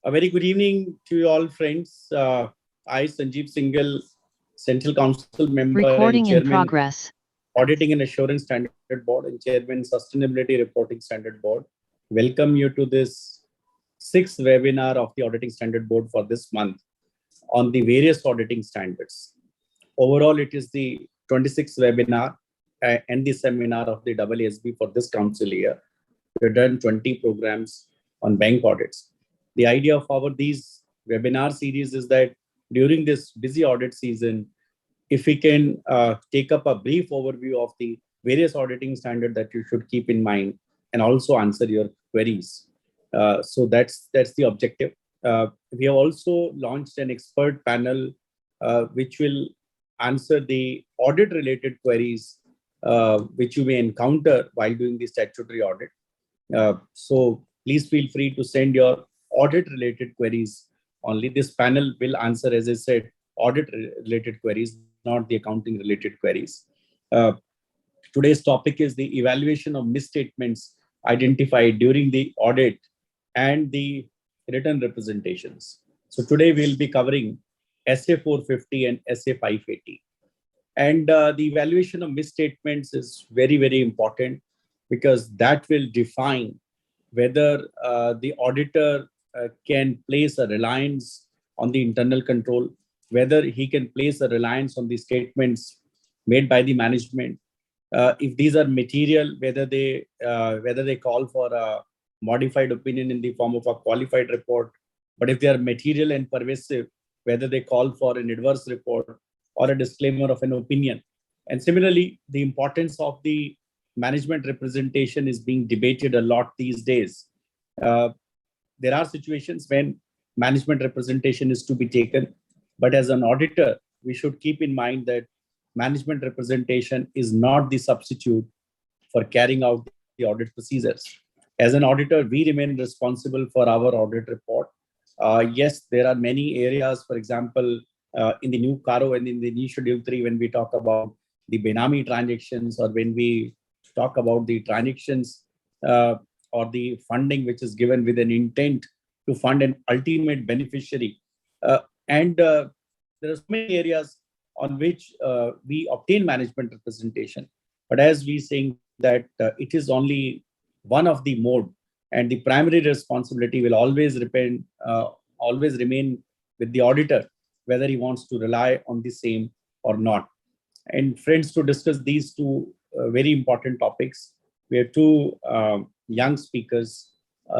A very good evening to you all, friends. I, Sanjeev Singhal, Central Council member and Recording in Chairman, progress. Auditing and Assurance Standard Board and Chairman, Sustainability Reporting Standard Board, welcome you to this sixth webinar of the Auditing Standard Board for this month on the various auditing standards. Overall, it is the 26th webinar and the seminar of the AASB for this council year. We've done 20 programs on bank audits. The idea of these webinar series is that during this busy audit season, if we can take up a brief overview of the various auditing standards that you should keep in mind and also answer your queries. So that's the objective. We have also launched an expert panel which will answer the audit related queries which you may encounter while doing the statutory audit. So please feel free to send your audit related queries only. This panel will answer, as I said, audit related queries, not the accounting related queries. Today's topic is the evaluation of misstatements identified during the audit and the written representations. So today we'll be covering SA 450 and SA 580. And the evaluation of misstatements is very, very important because that will define whether the auditor can place a reliance on the internal control, whether he can place a reliance on the statements made by the management. If these are material, whether they call for a modified opinion in the form of a qualified report, but if they are material and pervasive, whether they call for an adverse report or a disclaimer of an opinion. And similarly, the importance of the management representation is being debated a lot these days. There are situations when management representation is to be taken, but as an auditor, we should keep in mind that management representation is not the substitute for carrying out the audit procedures. As an auditor, we remain responsible for our audit report. Yes, there are many areas, for example, in the new CARO and in the new Schedule 3, when we talk about the Benami transactions or when we talk about the transactions or the funding which is given with an intent to fund an ultimate beneficiary. And there are so many areas on which we obtain management representation. But as we saying that it is only one of the mode, and the primary responsibility will always remain with the auditor, whether he wants to rely on the same or not. And friends, to discuss these two very important topics, we have two young speakers,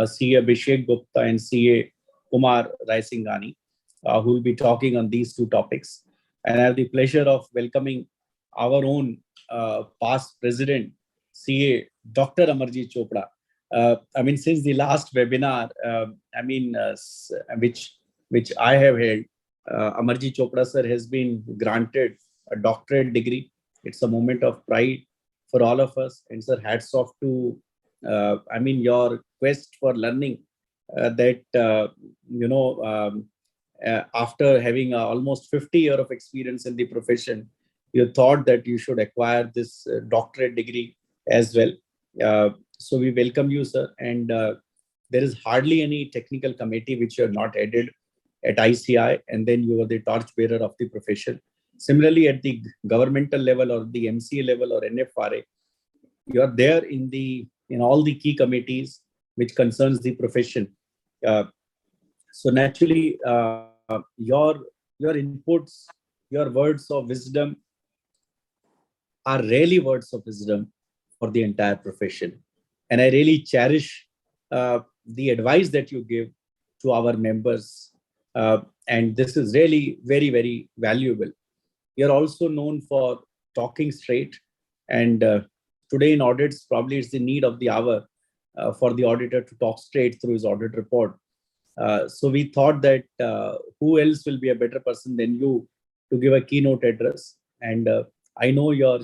CA Abhishek Gupta and CA Kumar Raisinghani, who will be talking on these two topics. And I have the pleasure of welcoming our own past president, CA Dr. Amarjit Chopra. Since the last webinar, which I have held, Amarjit Chopra sir has been granted a doctorate degree. It's a moment of pride for all of us. And sir, hats off to your quest for learning after having almost 50 years of experience in the profession, you thought that you should acquire this doctorate degree as well. So we welcome you, sir. And there is hardly any technical committee which you have not headed at ICI, and then you are the torchbearer of the profession. Similarly, at the governmental level or the MCA level or NFRA, you are there in all the key committees which concerns the profession. So naturally, your inputs, your words of wisdom are really words of wisdom for the entire profession. And I really cherish the advice that you give to our members. And this is really very, very valuable. You're also known for talking straight. And today in audits, probably it's the need of the hour for the auditor to talk straight through his audit report. So we thought that who else will be a better person than you to give a keynote address. And I know your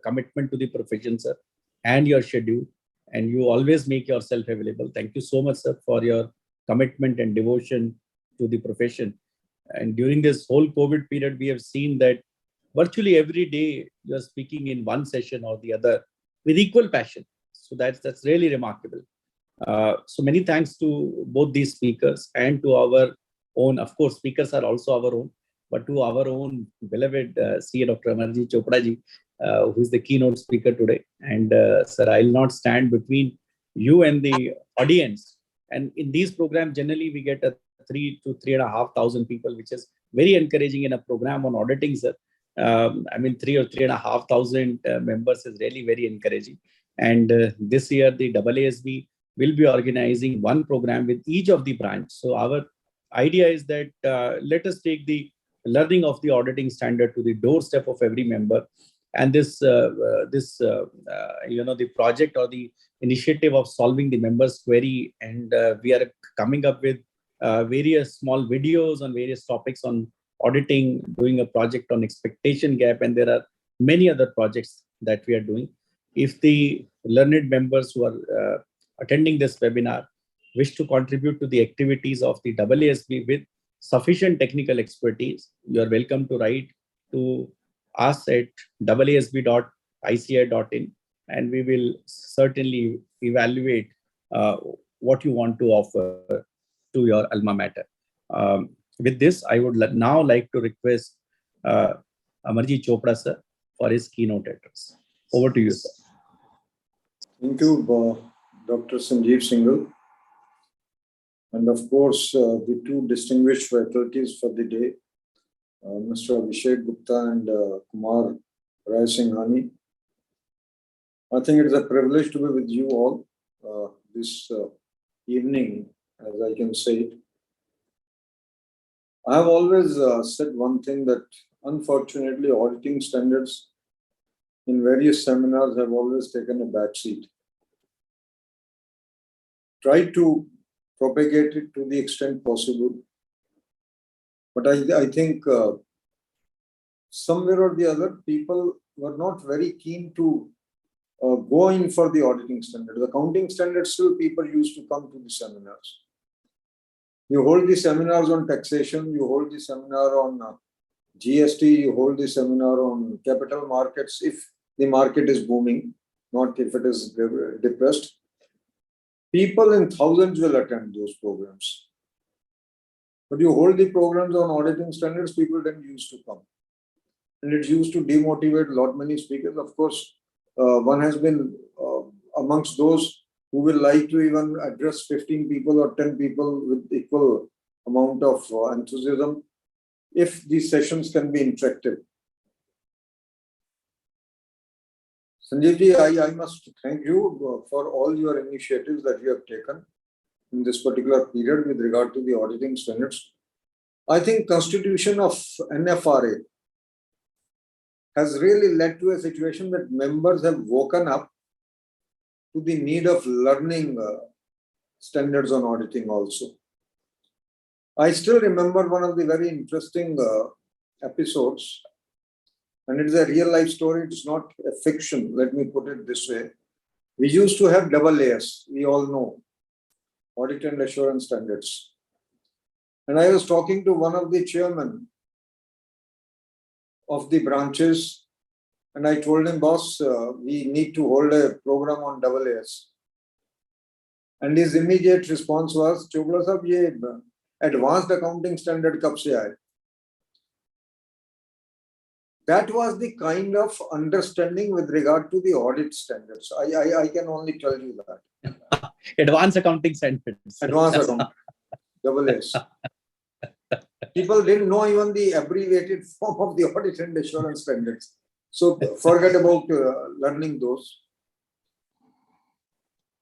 commitment to the profession, sir, and your schedule, and you always make yourself available. Thank you so much, sir, for your commitment and devotion to the profession. And during this whole COVID period, we have seen that virtually every day you are speaking in one session or the other with equal passion. So that's really remarkable. So many thanks to both these speakers and to our own, of course, speakers are also our own, but to our own beloved CA Dr. Amarjit Chopra ji, who is the keynote speaker today. And sir, I'll not stand between you and the audience. And in these programs, generally we get a 3 to 3,500 people, which is very encouraging in a program on auditing, sir. I mean, 3 or 3,500 members is really very encouraging. And this year, the AASB will be organizing one program with each of the branch. So our idea is that let us take the learning of the auditing standard to the doorstep of every member. And the project or the initiative of solving the members' query, and we are coming up with various small videos on various topics on auditing, doing a project on expectation gap, and there are many other projects that we are doing. If the learned members who are attending this webinar wish to contribute to the activities of the AASB with sufficient technical expertise, you are welcome to write to us at aasb.ici.in, and we will certainly evaluate what you want to offer to your alma mater. With this, I would now like to request Amarjit Chopra sir for his keynote address. Over to you, sir. Thank you, Dr. Sanjeev Singhal. And of course, the two distinguished faculties for the day, Mr. Abhishek Gupta and Kumar Rai Singhani. I think it is a privilege to be with you all this evening, as I can say it. I have always said one thing, that unfortunately auditing standards in various seminars have always taken a back seat. Try to propagate it to the extent possible. But I think somewhere or the other, people were not very keen to go in for the auditing standard. The accounting standard, still people used to come to the seminars. You hold the seminars on taxation, you hold the seminar on GST, you hold the seminar on capital markets, if the market is booming, not if it is depressed. People in thousands will attend those programs. But you hold the programs on auditing standards, people then used to come. And it used to demotivate a lot many speakers. Of course, one has been amongst those who will like to even address 15 people or 10 people with equal amount of enthusiasm, if these sessions can be interactive. Sanjeevji, I must thank you for all your initiatives that you have taken in this particular period with regard to the auditing standards. I think constitution of NFRA has really led to a situation that members have woken up to the need of learning standards on auditing also. I still remember one of the very interesting episodes, and it is a real life story, it's not a fiction, let me put it this way. We used to have AAS, we all know, Audit and Assurance Standards. And I was talking to one of the chairmen of the branches, and I told him, boss, we need to hold a program on AAS. And his immediate response was, Chopra sahab, ye advanced accounting standard kab se aaye? That was the kind of understanding with regard to the audit standards. I can only tell you that. Advanced accounting standards. Advanced accounting, AAS. People didn't know even the abbreviated form of the audit and assurance standards. So forget about learning those.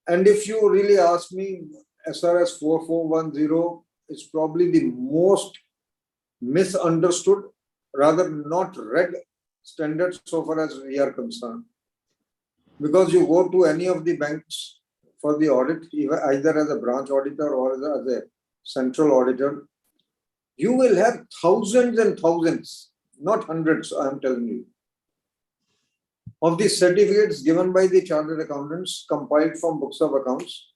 And if you really ask me, SRS 4410 is probably the most misunderstood, rather not read standards so far as we are concerned. Because you go to any of the banks for the audit, either as a branch auditor or as a central auditor, you will have thousands and thousands, not hundreds, I am telling you, of the certificates given by the chartered accountants compiled from books of accounts.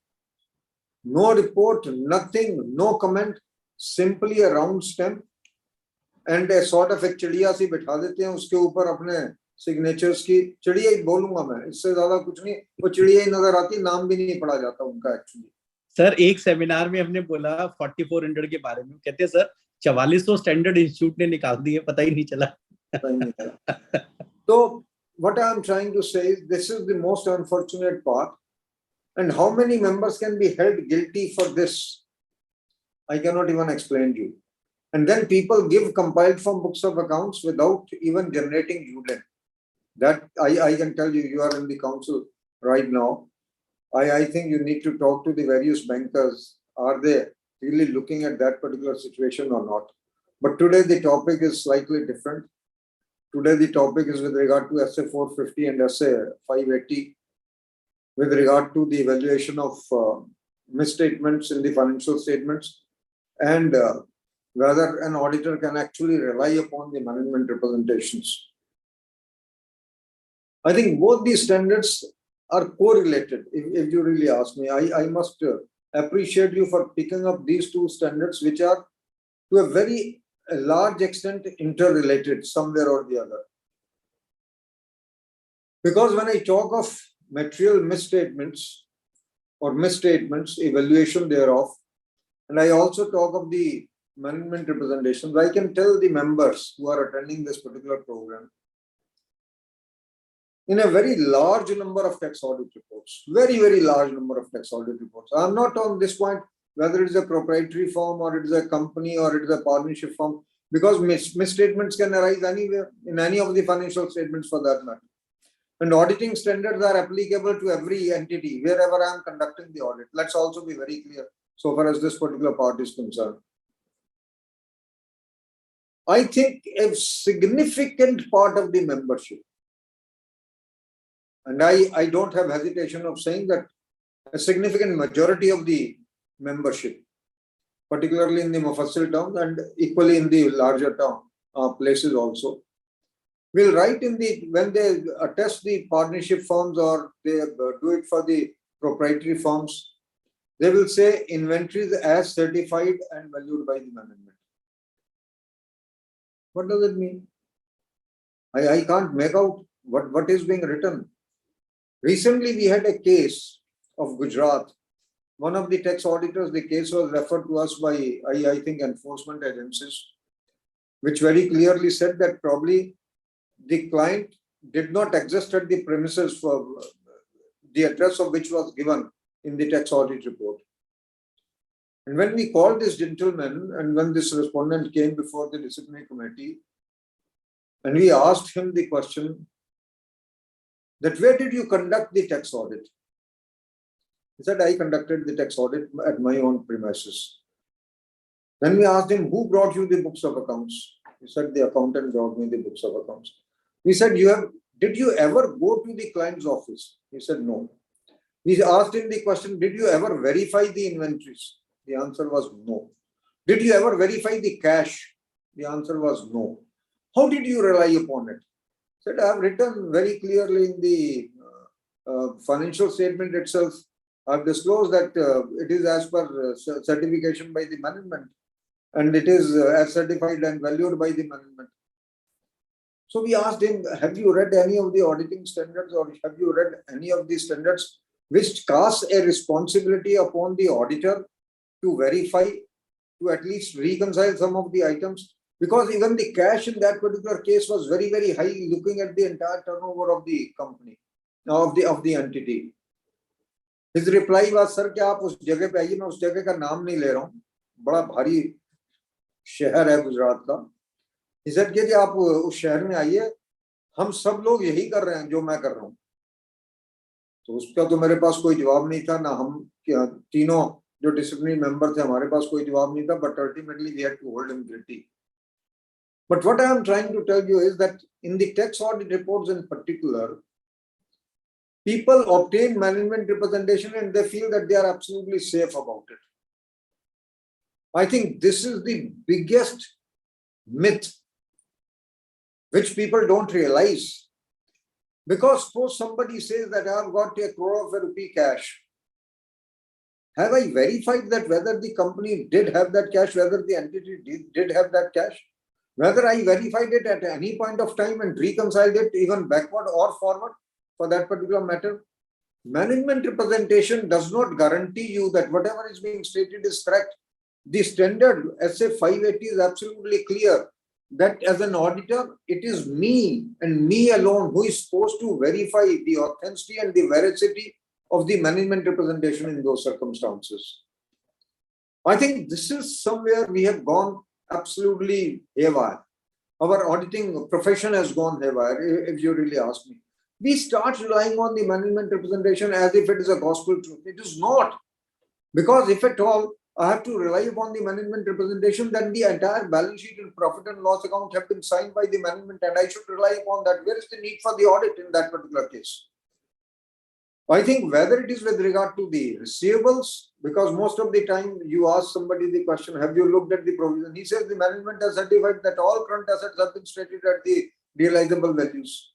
No report, nothing, no comment, simply a round stamp and a sort of एक चिड़िया सी बिठा देते हैं उसके ऊपर अपने signatures की चिड़िया ही बोलूंगा मैं, इससे ज्यादा कुछ नहीं। वो चिड़िया ही नजर आती, नाम भी नहीं पढ़ा जाता उनका एक्चुअली। सर एक सेमिनार में हमने बोला 4400 के बारे में, कहते हैं सर 4400 स्टैंडर्ड इंस्टीट्यूट ने निकाल दिए, पता ही नहीं चला। तो what I am trying to say is this is the most unfortunate part, and how many members can be held guilty for this, I cannot even explain to you. And then people give compiled from books of accounts without even generating ULIN. That I can tell you, you are in the council right now. I think you need to talk to the various bankers. Are they really looking at that particular situation or not? But today the topic is slightly different. Today the topic is with regard to SA 450 and SA 580, with regard to the evaluation of misstatements in the financial statements, and whether an auditor can actually rely upon the management representations. I think both these standards are correlated. If you really ask me, I must appreciate you for picking up these two standards, which are to a very large extent interrelated somewhere or the other. Because when I talk of material misstatements or misstatements, evaluation thereof, and I also talk of the management representations, I can tell the members who are attending this particular program, in a very large number of tax audit reports, very, very large number of tax audit reports. I'm not on this point whether it's a proprietary firm or it's a company or it's a partnership firm, because misstatements can arise anywhere in any of the financial statements for that matter. And auditing standards are applicable to every entity wherever I'm conducting the audit. Let's also be very clear so far as this particular part is concerned. I think a significant part of the membership, and I don't have hesitation of saying that a significant majority of the membership, particularly in the Mufassil town and equally in the larger town places also, will write in the, when they attest the partnership firms or they do it for the proprietary firms, they will say inventories as certified and valued by the management. What does it mean? I can't make out what is being written. Recently, we had a case of Gujarat. One of the tax auditors, the case was referred to us by, I think, enforcement agencies, which very clearly said that probably the client did not exist at the premises for the address of which was given in the tax audit report. And when we called this gentleman, and when this respondent came before the disciplinary committee, and we asked him the question that where did you conduct the tax audit? He said, I conducted the tax audit at my own premises. Then we asked him, who brought you the books of accounts? He said, the accountant brought me the books of accounts. We said, did you ever go to the client's office? He said, no. We asked him the question, did you ever verify the inventories? The answer was no. Did you ever verify the cash? The answer was no. How did you rely upon it? He said, I have written very clearly in the financial statement itself. I have disclosed that it is as per certification by the management, and it is as certified and valued by the management. So we asked him, have you read any of the auditing standards, or have you read any of the standards which cast a responsibility upon the auditor to verify, to at least reconcile some of the items? Because even the cash in that particular case was very, very high, looking at the entire turnover of the company, of the entity. His reply was, sir, क्या आप उस जगह पे आइए, मैं उस जगह का नाम नहीं ले रहा हूँ, बड़ा भारी शहर है गुजरात का. He said कि आप उस शहर में आइए, हम सब लोग यही कर रहे हैं जो मैं कर रहा हूँ. तो उसका तो मेरे पास कोई जवाब नहीं था, ना हम तीनों जो डिसिप्लिनरी मेंबर थे हमारे पास कोई जवाब नहीं था, but ultimately we had to hold him guilty. But what I am trying to tell you is that in the tax audit reports in particular, people obtain management representation and they feel that they are absolutely safe about it. I think this is the biggest myth which people don't realize. Because suppose somebody says that I have got a crore of rupee cash. Have I verified that whether the company did have that cash, whether the entity did have that cash? Whether I verified it at any point of time and reconciled it even backward or forward for that particular matter. Management representation does not guarantee you that whatever is being stated is correct. The standard SA 580 is absolutely clear that as an auditor, it is me and me alone who is supposed to verify the authenticity and the veracity of the management representation in those circumstances. I think this is somewhere we have gone absolutely haywire. Our auditing profession has gone haywire, if you really ask me. We start relying on the management representation as if it is a gospel truth. It is not. Because if at all I have to rely upon the management representation, then the entire balance sheet and profit and loss account have been signed by the management and I should rely upon that. Where is the need for the audit in that particular case? I think whether it is with regard to the receivables, because most of the time you ask somebody the question, have you looked at the provision? He says the management has certified that all current assets have been stated at the realizable values.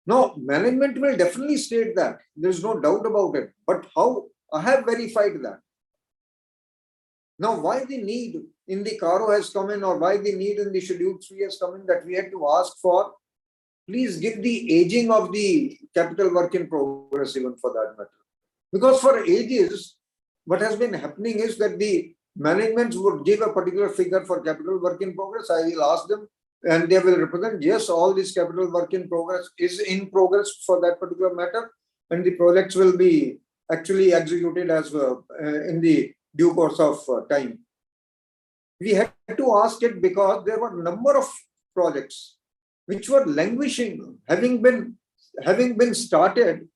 No, management will definitely state that. There is no doubt about it. But how? I have verified that. Now, why the need in the CARO has come in, or why the need in the Schedule 3 has come in, that we had to ask for, please give the aging of the capital work in progress even for that matter. Because for ages, what has been happening is that the management would give a particular figure for capital work in progress. I will ask them and they will represent, yes, all this capital work in progress is in progress for that particular matter. And the projects will be actually executed as in the due course of time. We had to ask it because there were a number of projects which were languishing, having been started,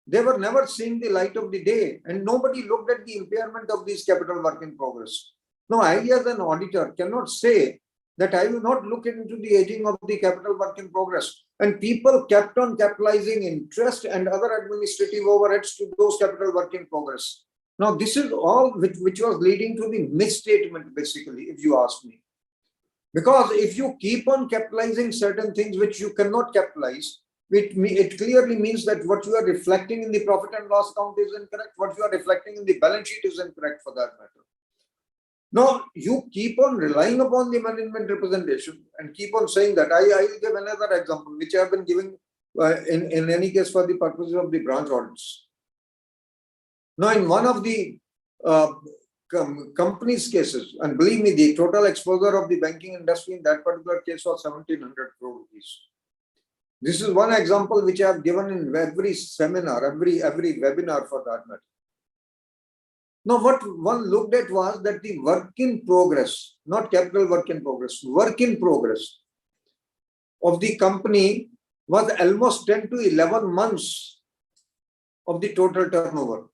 they were never seeing the light of the day, and nobody looked at the impairment of these capital work in progress. Now, I as an auditor cannot say that I will not look into the aging of the capital work in progress. And people kept on capitalizing interest and other administrative overheads to those capital work in progress. Now, this is all which was leading to the misstatement, basically, if you ask me. Because if you keep on capitalizing certain things which you cannot capitalize, it clearly means that what you are reflecting in the profit and loss account is incorrect. What you are reflecting in the balance sheet is incorrect for that matter. Now, you keep on relying upon the management representation and keep on saying that. I will give another example, which I have been giving in any case for the purposes of the branch audits. Now, in one of the company's cases, and believe me, the total exposure of the banking industry in that particular case was 1,700 crore rupees. This is one example which I have given in every seminar, every webinar for that matter. Now, what one looked at was that the work in progress, not capital work in progress, work in progress of the company was almost 10 to 11 months of the total turnover.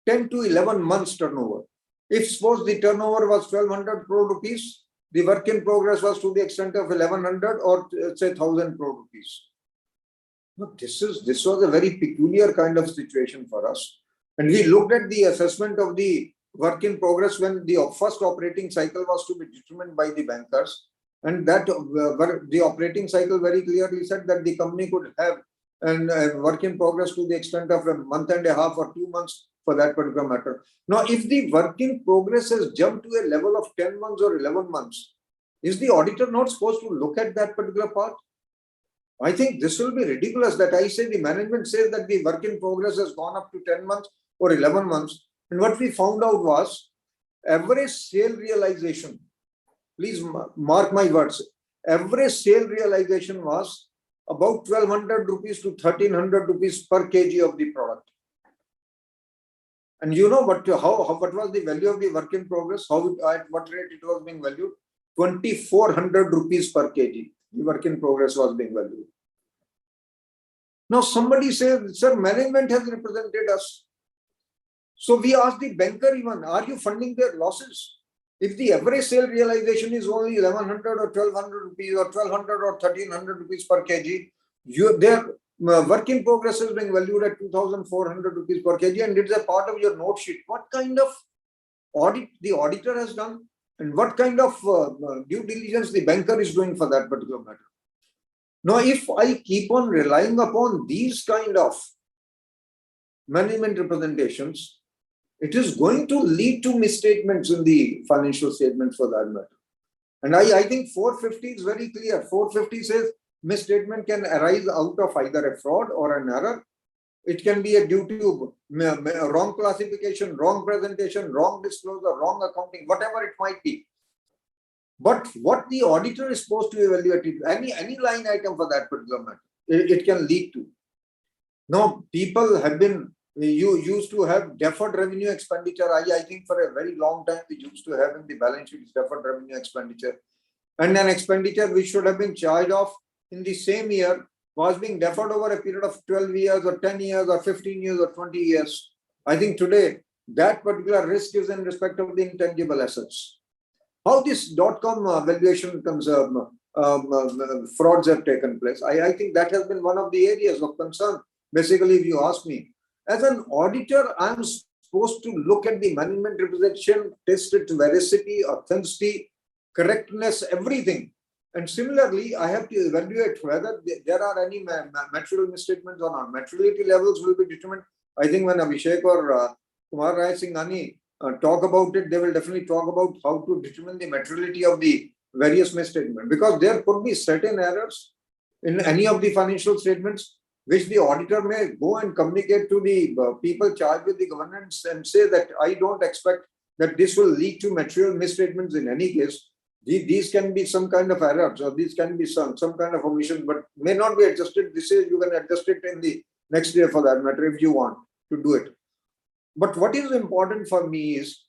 10 to 11 months turnover. If suppose the turnover was 1,200 crore rupees, the work in progress was to the extent of 1,100 or say 1,000 crore rupees. Now, this was a very peculiar kind of situation for us. And we looked at the assessment of the work in progress when the first operating cycle was to be determined by the bankers. And that the operating cycle very clearly said that the company could have a work in progress to the extent of a month and a half or 2 months for that particular matter. Now, if the work in progress has jumped to a level of 10 months or 11 months, is the auditor not supposed to look at that particular part? I think this will be ridiculous that I say the management says that the work in progress has gone up to 10 months or 11 months. And what we found out was average sale realization. Please mark my words. Average sale realization was about 1,200 rupees to 1,300 rupees per kg of the product. And you know what was the value of the work in progress? At what rate it was being valued? 2,400 rupees per kg. The work in progress was being valued. Now somebody says, sir, management has represented us. So we asked the banker even, are you funding their losses? If the average sale realization is only 1,100 or 1,200 rupees or 1,200 or 1,300 rupees per kg, their work in progress is being valued at 2,400 rupees per kg and it's a part of your note sheet. What kind of audit the auditor has done and what kind of due diligence the banker is doing for that particular matter? Now, if I keep on relying upon these kind of management representations, it is going to lead to misstatements in the financial statements for that matter. And I think 450 is very clear. 450 says misstatement can arise out of either a fraud or an error. It can be a due to wrong classification, wrong presentation, wrong disclosure, wrong accounting, whatever it might be. But what the auditor is supposed to evaluate is any line item for that particular matter. It can lead to. Now, people have been, you used to have deferred revenue expenditure. I think for a very long time, we used to have in the balance sheet deferred revenue expenditure. And an expenditure which should have been charged off in the same year was being deferred over a period of 12 years or 10 years or 15 years or 20 years. I think today, that particular risk is in respect of the intangible assets. How this .com valuation comes, frauds have taken place. I think that has been one of the areas of concern. Basically, if you ask me, as an auditor, I'm supposed to look at the management representation, test its veracity, authenticity, correctness, everything. And similarly, I have to evaluate whether there are any material misstatements or not. Materiality levels will be determined. I think when Abhishek or Kumar Rai Singhani talk about it, they will definitely talk about how to determine the materiality of the various misstatements, because there could be certain errors in any of the financial statements which the auditor may go and communicate to the people charged with the governance and say that I don't expect that this will lead to material misstatements in any case. These can be some kind of errors, or these can be some kind of omission, but may not be adjusted. This is, you can adjust it in the next year for that matter if you want to do it. But what is important for me is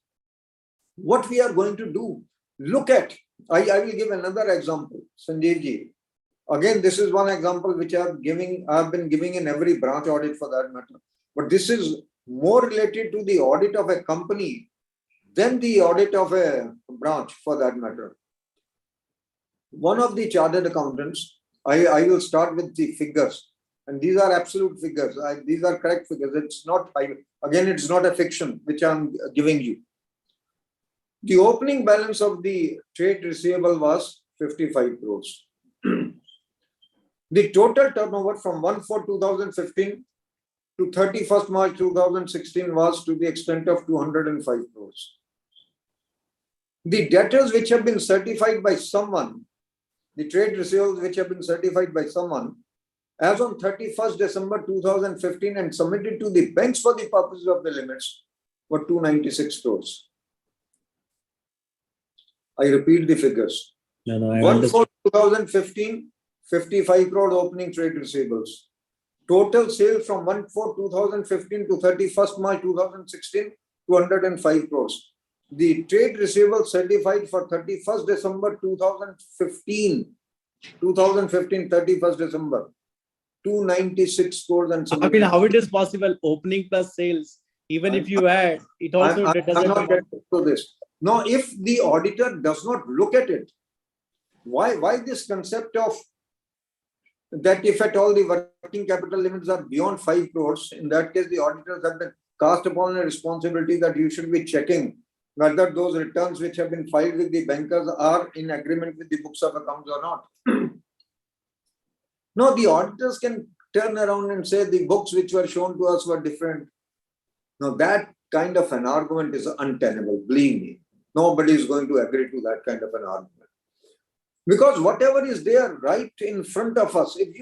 what we are going to do. Look at, I will give another example, Sanjeev ji. Again, this is one example which I have been giving in every branch audit for that matter. But this is more related to the audit of a company than the audit of a branch for that matter. One of the chartered accountants, I will start with the figures, and these are absolute figures. These are correct figures. It's not, again, it's not a fiction which I'm giving you. The opening balance of the trade receivable was 55 crores. The total turnover from 1/4/2015 to 31st March 2016 was to the extent of 205 crores. The debtors which have been certified by someone, the trade receivables which have been certified by someone, as on 31st December 2015 and submitted to the banks for the purposes of the limits, were 296 crores. I repeat the figures. 1/4/2015, 55 crore opening trade receivables. Total sales from 1/4/2015 to 31st March 2016, 205 crores. The trade receivables certified for 31st December 2015, 31st December, 296 crores. And I mean, how it is possible, opening plus sales, even if you add, it also doesn't. I'm not getting to this. Now, if the auditor does not look at it, why this concept of that if at all the working capital limits are beyond 5 crores, in that case, the auditors have been cast upon a responsibility that you should be checking whether those returns which have been filed with the bankers are in agreement with the books of accounts or not. No, the auditors can turn around and say the books which were shown to us were different. Now, that kind of an argument is untenable, believe me. Nobody is going to agree to that kind of an argument. Because whatever is there right in front of us, if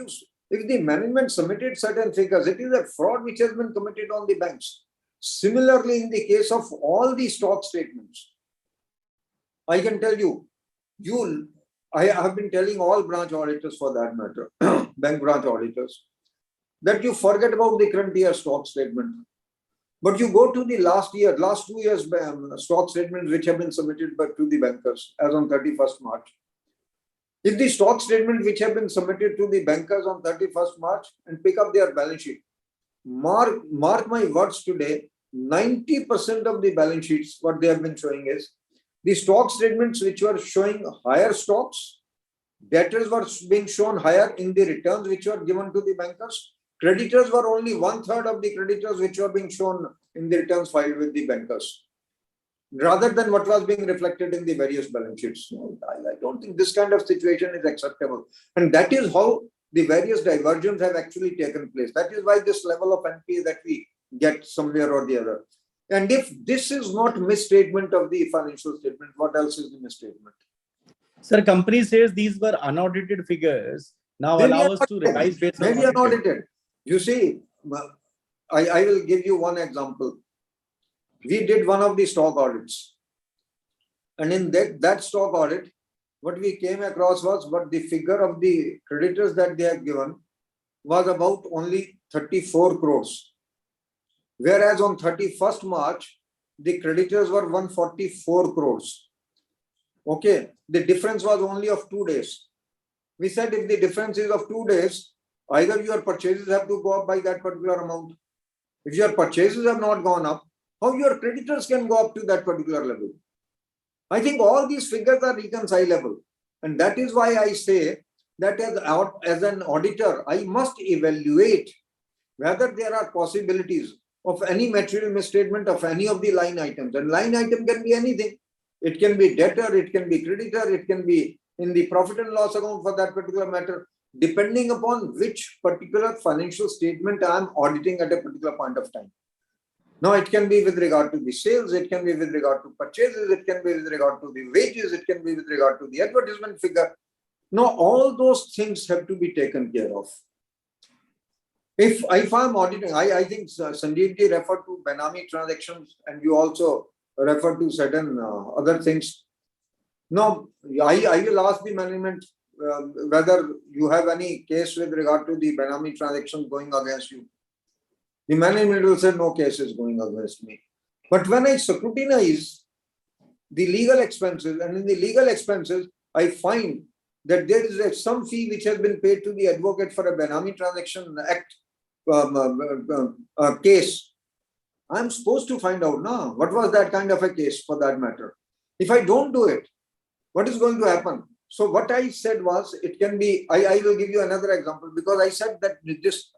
the management submitted certain figures, it is a fraud which has been committed on the banks. Similarly, in the case of all the stock statements, I can tell you, I have been telling all branch auditors for that matter, bank branch auditors, that you forget about the current year stock statement. But you go to the last 2 years stock statements which have been submitted to the bankers as on 31st March. If the stock statements which have been submitted to the bankers on 31st March and pick up their balance sheet, mark my words today, 90% of the balance sheets, what they have been showing is, the stock statements which were showing higher stocks, debtors were being shown higher in the returns which were given to the bankers. Creditors were only 1/3 of the creditors which were being shown in the returns filed with the bankers, rather than what was being reflected in the various balance sheets. I don't think this kind of situation is acceptable. And that is how the various diversions have actually taken place. That is why this level of NPA that we get somewhere or the other. And if this is not misstatement of the financial statement, what else is the misstatement? Sir, company says these were unaudited figures. Now Maybe allow us to revise based on maybe audited. unaudited. You see, I will give you one example. We did one of the stock audits. And in that stock audit, what we came across was what the figure of the creditors that they have given was about only 34 crores. Whereas on 31st March, the creditors were 144 crores. Okay, the difference was only of 2 days. We said if the difference is of 2 days, either your purchases have to go up by that particular amount. If your purchases have not gone up, how your creditors can go up to that particular level? I think all these figures are reconcilable. And that is why I say that as an auditor, I must evaluate whether there are possibilities of any material misstatement of any of the line items. And line item can be anything. It can be debtor, it can be creditor, it can be in the profit and loss account for that particular matter, depending upon which particular financial statement I am auditing at a particular point of time. Now, it can be with regard to the sales, it can be with regard to purchases, it can be with regard to the wages, it can be with regard to the advertisement figure. Now, all those things have to be taken care of. If I'm auditing, I think Sanjeev ji referred to Benami transactions and you also referred to certain other things. Now, I will ask the management whether you have any case with regard to the Benami transactions going against you. The management will say no case is going against me. But when I scrutinize the legal expenses, and in the legal expenses, I find that there is some fee which has been paid to the advocate for a Benami Transaction Act case. I'm supposed to find out now what was that kind of a case for that matter. If I don't do it, what is going to happen? So what I said was, it can be, I will give you another example, because I said that this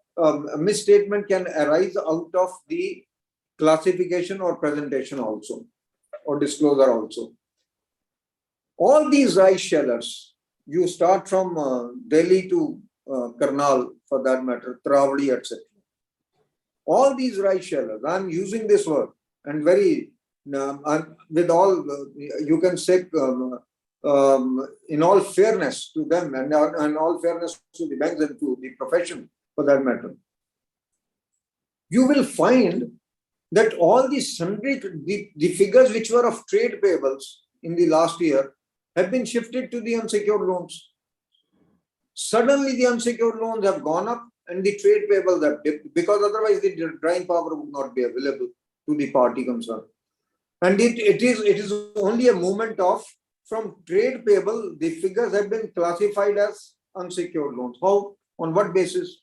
misstatement can arise out of the classification or presentation also, or disclosure also. All these rice shellers, you start from Delhi to Karnal for that matter, Travali, etc. All these rice shellers, I'm using this word, and very, with all, you can say, in all fairness to them and all fairness to the banks and to the profession for that matter, you will find that all these the figures which were of trade payables in the last year have been shifted to the unsecured loans. Suddenly the unsecured loans have gone up and the trade payables have dipped, because otherwise the drawing power would not be available to the party concerned. And it is only a movement of, from trade payable, the figures have been classified as unsecured loans. How? On what basis?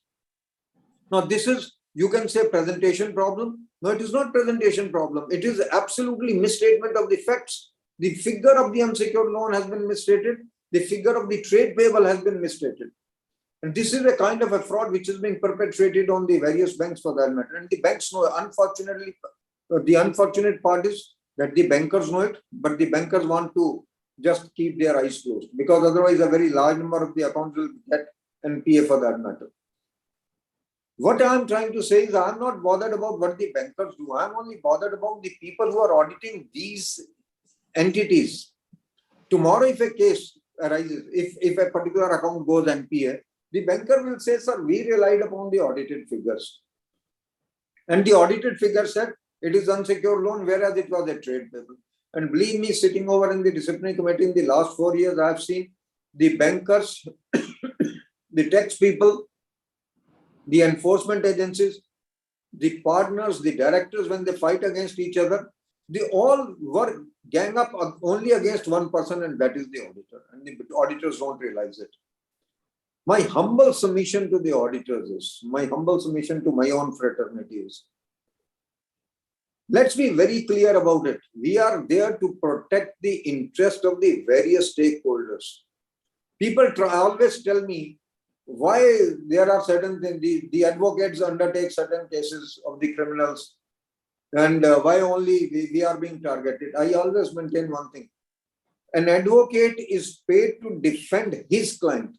Now this is, you can say, presentation problem. No, it is not presentation problem. It is absolutely misstatement of the facts. The figure of the unsecured loan has been misstated. The figure of the trade payable has been misstated. And this is a kind of a fraud which is being perpetrated on the various banks for that matter. And the banks know, unfortunately, the unfortunate part is that the bankers know it, but the bankers want to just keep their eyes closed, because otherwise a very large number of the accounts will get NPA for that matter. What I'm trying to say is, I'm not bothered about what the bankers do. I'm only bothered about the people who are auditing these entities. Tomorrow, if a case arises, if a particular account goes NPA, the banker will say, sir, we relied upon the audited figures. And the audited figure said it is unsecured loan, whereas it was a trade payable. And believe me, sitting over in the disciplinary committee in the last 4 years, I have seen the bankers, the tax people, the enforcement agencies, the partners, the directors, when they fight against each other, they all were gang up only against one person, and that is the auditor. And the auditors don't realize it. My humble submission to the auditors is, my humble submission to my own fraternity is, let's be very clear about it. We are there to protect the interest of the various stakeholders. People always tell me why there are certain things, the advocates undertake certain cases of the criminals, and why only we are being targeted. I always maintain one thing. An advocate is paid to defend his client,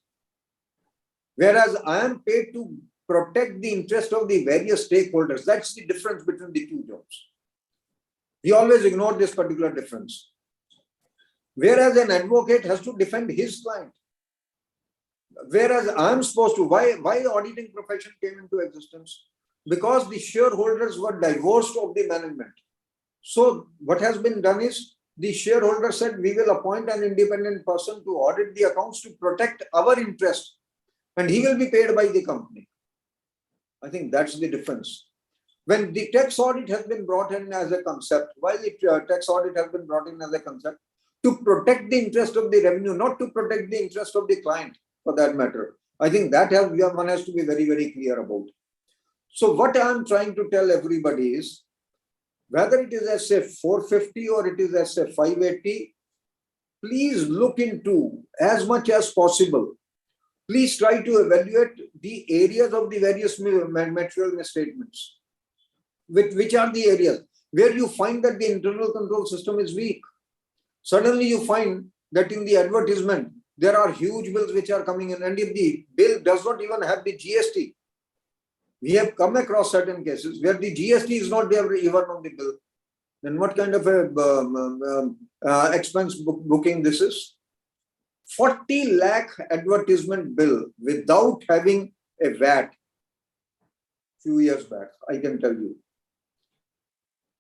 whereas I am paid to protect the interest of the various stakeholders. That's the difference between the two jobs. We always ignore this particular difference. Whereas an advocate has to defend his client. Whereas I'm supposed to, why auditing profession came into existence? Because the shareholders were divorced of the management. So what has been done is the shareholder said, we will appoint an independent person to audit the accounts to protect our interest, and he will be paid by the company. I think that's the difference. When the tax audit has been brought in as a concept, why the tax audit has been brought in as a concept? To protect the interest of the revenue, not to protect the interest of the client, for that matter. I think that one has to be very, very clear about. So what I'm trying to tell everybody is, whether it is SA 450 or it is SA 580, please look into as much as possible. Please try to evaluate the areas of the various material misstatements. Which are the areas where you find that the internal control system is weak. Suddenly you find that in the advertisement, there are huge bills which are coming in, and if the bill does not even have the GST, we have come across certain cases where the GST is not there even on the bill. Then what kind of a expense booking this is? 40 lakh advertisement bill without having a VAT few years back, I can tell you.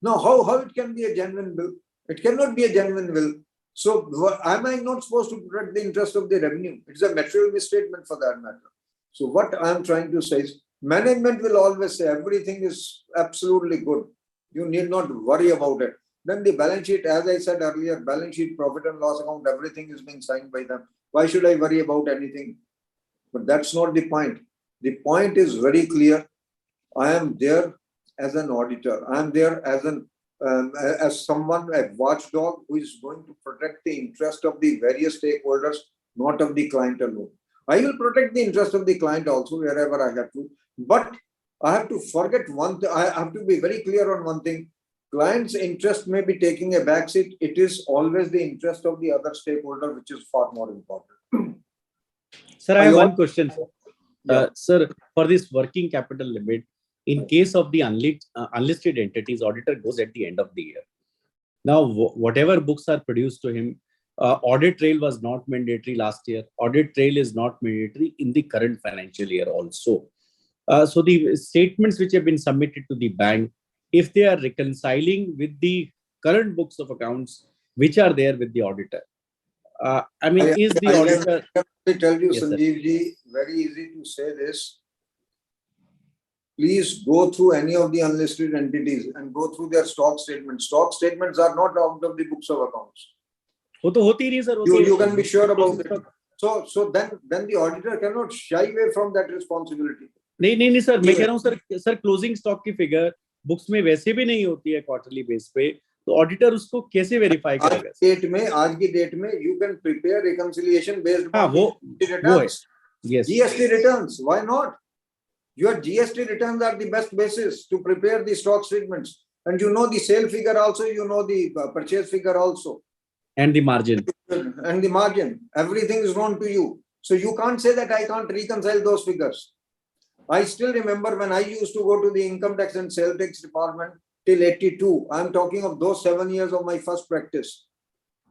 Now, how it can be a genuine bill? It cannot be a genuine bill. So am I not supposed to protect the interest of the revenue? It's a material misstatement for that matter. So what I'm trying to say is, management will always say everything is absolutely good. You need not worry about it. Then the balance sheet, as I said earlier, balance sheet, profit and loss account, everything is being signed by them. Why should I worry about anything? But that's not the point. The point is very clear. I am there as an auditor. I am there as someone, a watchdog who is going to protect the interest of the various stakeholders, not of the client alone. I will protect the interest of the client also wherever I have to. But I have to forget one thing. I have to be very clear on one thing. Client's interest may be taking a backseat. It is always the interest of the other stakeholder, which is far more important. Sir, I have one question, sir. Yeah. Sir, for this working capital limit, in case of the unlisted entities, auditor goes at the end of the year. Now, whatever books are produced to him, audit trail was not mandatory last year. Audit trail is not mandatory in the current financial year also. So the statements which have been submitted to the bank, if they are reconciling with the current books of accounts, which are there with the auditor, I mean, is the auditor... I can tell you, yes, Sanjeev ji, very easy to say this. Please go through any of the unlisted entities and go through their stock statements. Stock statements are not out of the books of accounts. You can be sure about it. So then the auditor cannot shy away from that responsibility. नहीं sir, मैं कह रहा हूँ sir closing stock की figure books में वैसे भी नहीं होती है क्वार्टरली बेस पे, तो ऑडिटर उसको कैसे वेरीफाई करेगा? आज की डेट में you can prepare reconciliation based on the returns. Yes. GST returns. Why not? Your GST returns are the best basis to prepare the stock statements, and you know the sale figure also, you know the purchase figure also, and the margin. And the margin, everything is known to you. So you can't say that I can't reconcile those figures. I still remember when I used to go to the income tax and sales tax department till 82. I'm talking of those 7 years of my first practice.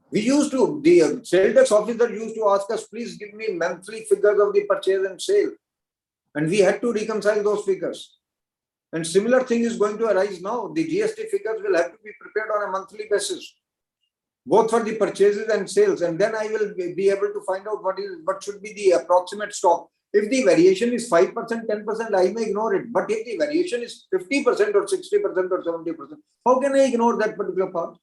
We used to, the sales tax officer used to ask us, please give me monthly figures of the purchase and sale. And we had to reconcile those figures. And similar thing is going to arise now. The GST figures will have to be prepared on a monthly basis, both for the purchases and sales. And then I will be able to find out what should be the approximate stock. If the variation is 5%, 10%, I may ignore it. But if the variation is 50% or 60% or 70%, how can I ignore that particular part?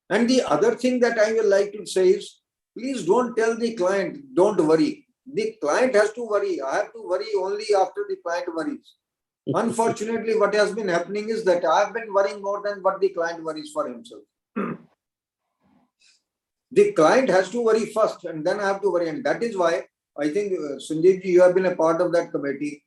And the other thing that I will like to say is, please don't tell the client, don't worry. The client has to worry. I have to worry only after the client worries. Unfortunately, what has been happening is that I have been worrying more than what the client worries for himself. The client has to worry first, and then I have to worry. And that is why I think, Sanjeev ji, you have been a part of that committee.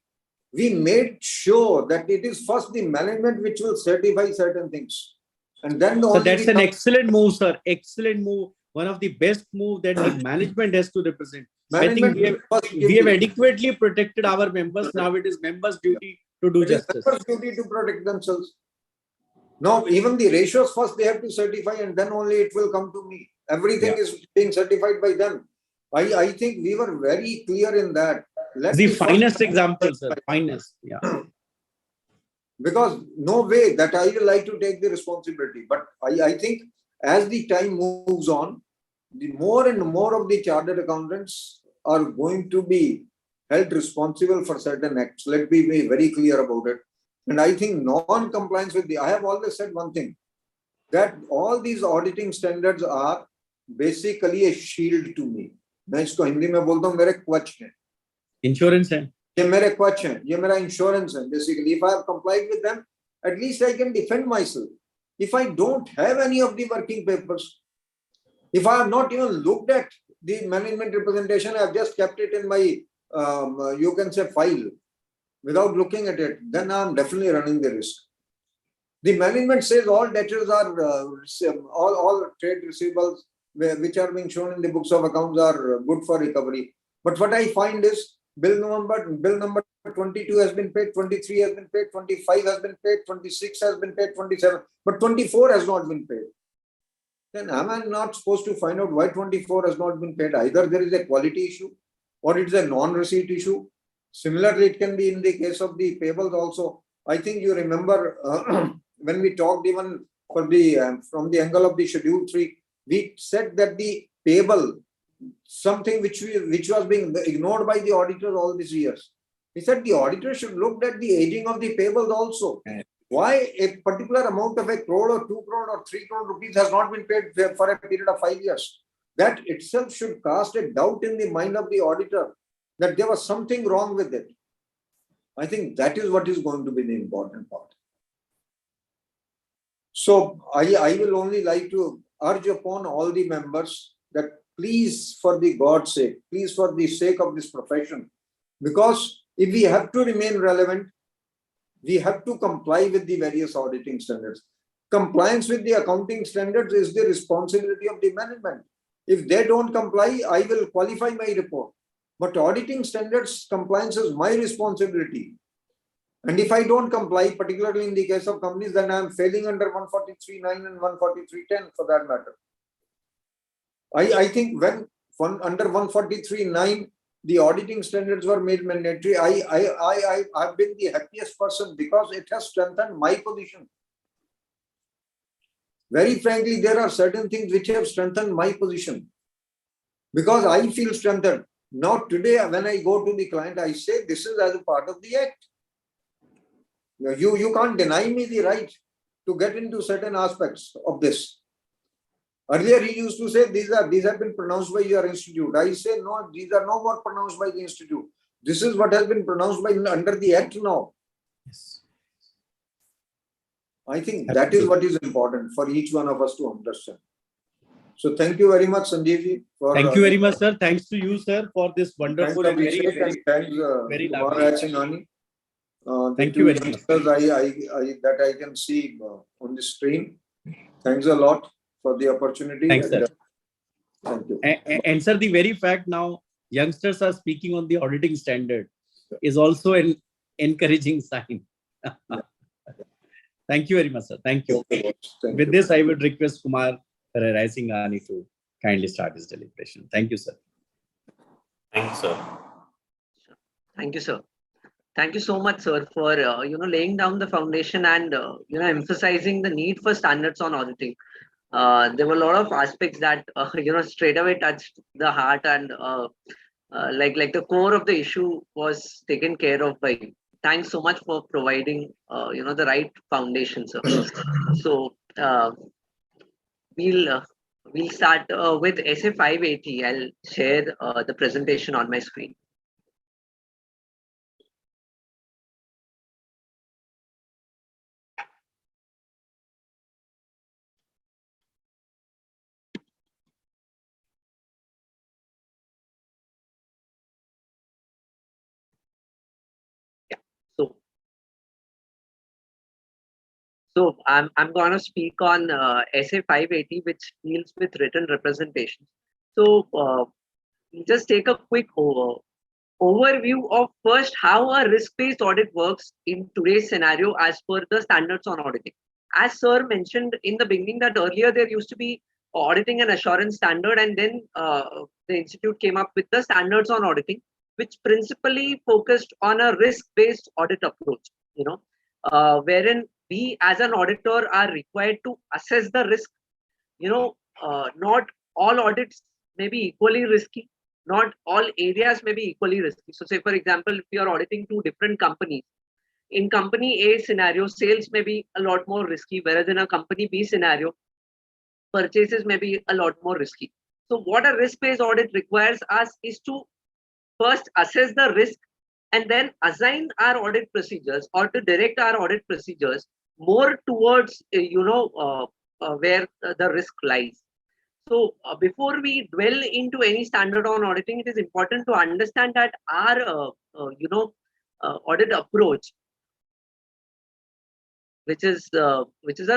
We made sure that it is first the management which will certify certain things. And then so that's an excellent move, sir. Excellent move. One of the best move that the management has to represent. Management, I think we have adequately protected our members. Now it is members' duty to do justice. Members' duty to protect themselves. No, even the ratios first they have to certify and then only it will come to me. Everything is being certified by them. I think we were very clear in that. The finest example, sir. Finest. Yeah. Because no way that I will like to take the responsibility. But I think as the time moves on, the more and more of the chartered accountants are going to be held responsible for certain acts. Let me be very clear about it. And I think non-compliance with I have always said one thing, that all these auditing standards are basically a shield to me. मैं इसको हिंदी में बोलता हूँ मेरे कवच हैं. Insurance है. ये मेरे कवच हैं, ये मेरा insurance है. Basically, if I have complied with them, at least I can defend myself. If I don't have any of the working papers, if I have not even looked at the management representation, I have just kept it in my, you can say, file without looking at it, then I am definitely running the risk. The management says all debtors are, all trade receivables which are being shown in the books of accounts are good for recovery. But what I find is bill number 22 has been paid, 23 has been paid, 25 has been paid, 26 has been paid, 27, but 24 has not been paid. Then am I not supposed to find out why 24 has not been paid? Either there is a quality issue or it's a non-receipt issue. Similarly, it can be in the case of the payables also. I think you remember when we talked even for the from the angle of the Schedule 3, we said that the payable, something which was being ignored by the auditor all these years. He said the auditor should look at the aging of the payables also. Why a particular amount of 1 crore or 2 crore or 3 crore rupees has not been paid for a period of 5 years? That itself should cast a doubt in the mind of the auditor that there was something wrong with it. I think that is what is going to be the important part. So I will only like to urge upon all the members that please, for the God's sake, please for the sake of this profession, because if we have to remain relevant, we have to comply with the various auditing standards. Compliance with the accounting standards is the responsibility of the management. If they don't comply, I will qualify my report. But auditing standards compliance is my responsibility. And if I don't comply, particularly in the case of companies, then I am failing under 143.9 and 143.10 for that matter. I think when under 143.9, the auditing standards were made mandatory, I've been the happiest person because it has strengthened my position. Very frankly, there are certain things which have strengthened my position because I feel strengthened. Now today, when I go to the client, I say this is as a part of the act. You can't deny me the right to get into certain aspects of this. Earlier, he used to say these have been pronounced by your institute. I say no, these are no more pronounced by the institute. This is what has been pronounced by under the act now. Yes. I think that is what is important for each one of us to understand. So thank you very much, Sanjeev. Thank you very much, sir. Thanks to you, sir, for this wonderful and very lovely. Thank you very much. That I can see on the screen. Thanks a lot for the opportunity. Thanks, sir. Thank you. And sir, the very fact now youngsters are speaking on the auditing standard is also an encouraging sign. Thank you very much, sir. Thank you. With this, I would request Kumar Raisinghani to kindly start his deliberation. Thank you, sir. Thank you, sir. Thank you, sir. Thank you so much, sir, for laying down the foundation and emphasizing the need for standards on auditing. There were a lot of aspects that straight away touched the heart, and like the core of the issue was taken care of by you. Thanks so much for providing the right foundation, sir. So we'll start with SA 580. I'll share the presentation on my screen. So I'm going to speak on SA 580, which deals with written representation. So we'll just take a quick overview of first how a risk-based audit works in today's scenario as per the standards on auditing. as sir mentioned in the beginning, that earlier there used to be auditing and assurance standard, and then the institute came up with the standards on auditing, which principally focused on a risk-based audit approach, wherein we as an auditor are required to assess the risk. Not all audits may be equally risky. Not all areas may be equally risky. So say, for example, if you are auditing two different companies, in company A scenario, sales may be a lot more risky, whereas in a company B scenario, purchases may be a lot more risky. So what a risk-based audit requires us is to first assess the risk and then assign our audit procedures, or to direct our audit procedures more towards, where the risk lies. So before we dwell into any standard on auditing, it is important to understand that our, audit approach, which is a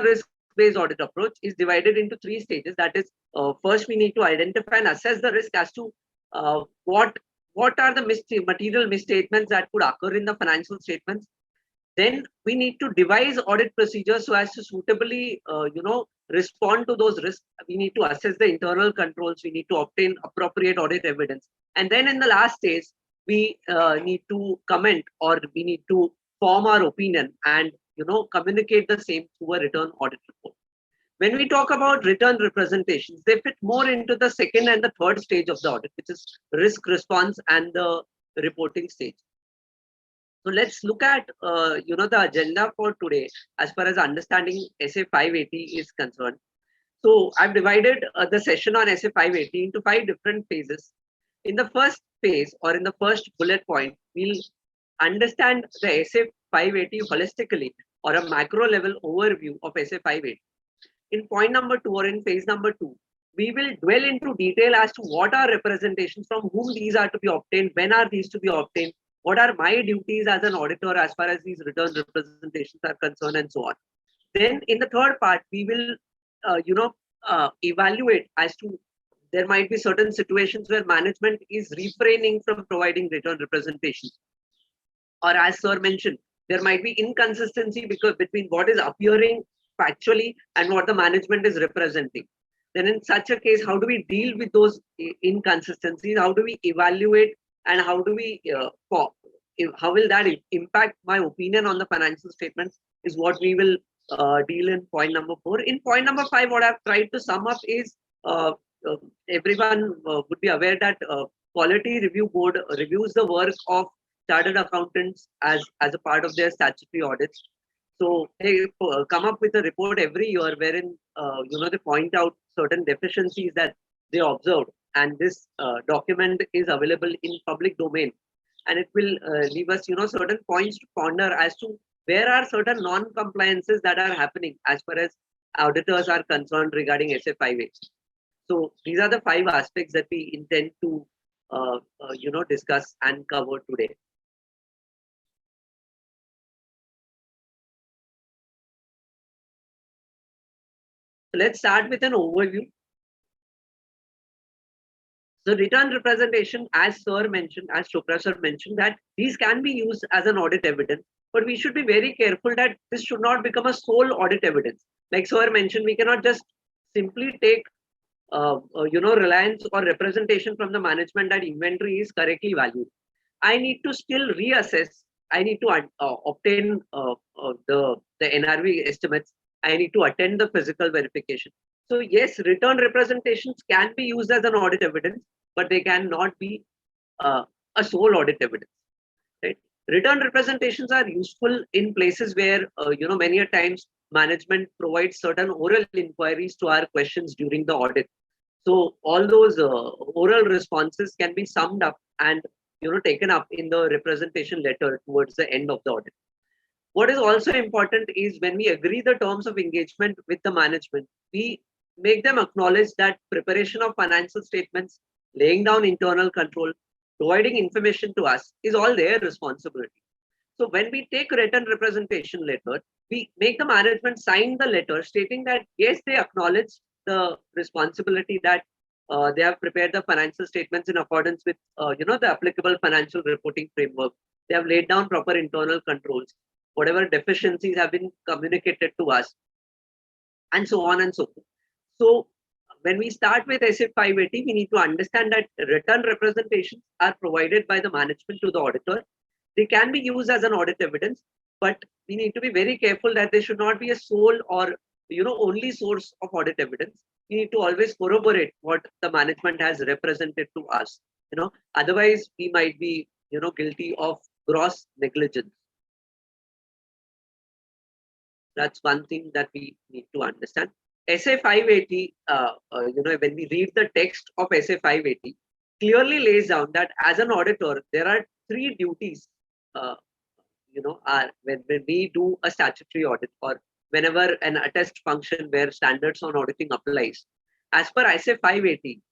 risk-based audit approach, is divided into three stages. That is, first we need to identify and assess the risk as to what are the material misstatements that could occur in the financial statements. Then we need to devise audit procedures so as to suitably, respond to those risks. We need to assess the internal controls. We need to obtain appropriate audit evidence. And then in the last stage, we need to comment, or we need to form our opinion and, communicate the same through a written audit report. When we talk about return representations, they fit more into the second and the third stage of the audit, which is risk response and the reporting stage. So let's look at the agenda for today as far as understanding SA 580 is concerned. So I've divided the session on SA 580 into 5 different phases. In the first phase, or in the first bullet point, we'll understand the SA 580 holistically, or a macro level overview of SA 580. In point number 2, or in phase number 2, we will dwell into detail as to what are representations, from whom these are to be obtained, when are these to be obtained, what are my duties as an auditor as far as these return representations are concerned, and so on. Then in the third part, we will evaluate as to, there might be certain situations where management is refraining from providing return representations, or as sir mentioned, there might be inconsistency between what is appearing factually and what the management is representing. Then in such a case, how do we deal with those inconsistencies? How do we evaluate, and how do we how will that impact my opinion on the financial statements, is what we will deal in point number 4. In point number 5, what I've tried to sum up is, everyone would be aware that Quality Review Board reviews the work of chartered accountants as a part of their statutory audits. So they come up with a report every year wherein they point out certain deficiencies that they observed, and this document is available in public domain, and it will leave us certain points to ponder as to where are certain non-compliances that are happening as far as auditors are concerned regarding SA 580. So these are the 5 aspects that we intend to discuss and cover today. So let's start with an overview. The return representation, as sir mentioned, as Chopra sir mentioned, that these can be used as an audit evidence, but we should be very careful that this should not become a sole audit evidence. Like sir mentioned, we cannot just simply take reliance or representation from the management that inventory is correctly valued. I need to still reassess. I need to obtain the NRV estimates. I need to attend the physical verification. So yes, return representations can be used as an audit evidence, but they cannot be a sole audit evidence. Right? Return representations are useful in places where many a times management provides certain oral inquiries to our questions during the audit. So all those oral responses can be summed up and taken up in the representation letter towards the end of the audit. What is also important is, when we agree the terms of engagement with the management, we make them acknowledge that preparation of financial statements, laying down internal control, providing information to us is all their responsibility. So when we take written representation letter, we make the management sign the letter stating that yes, they acknowledge the responsibility that they have prepared the financial statements in accordance with the applicable financial reporting framework. They have laid down proper internal controls. Whatever deficiencies have been communicated to us, and so on and so forth. So when we start with SF 580, we need to understand that written representations are provided by the management to the auditor. They can be used as an audit evidence, but we need to be very careful that they should not be a sole or only source of audit evidence. We need to always corroborate what the management has represented to us. Otherwise we might be guilty of gross negligence. That's one thing that we need to understand. SA 580, when we read the text of SA 580, clearly lays down that as an auditor, there are 3 duties, are when we do a statutory audit or whenever an attest function where standards on auditing applies. As per SA 580,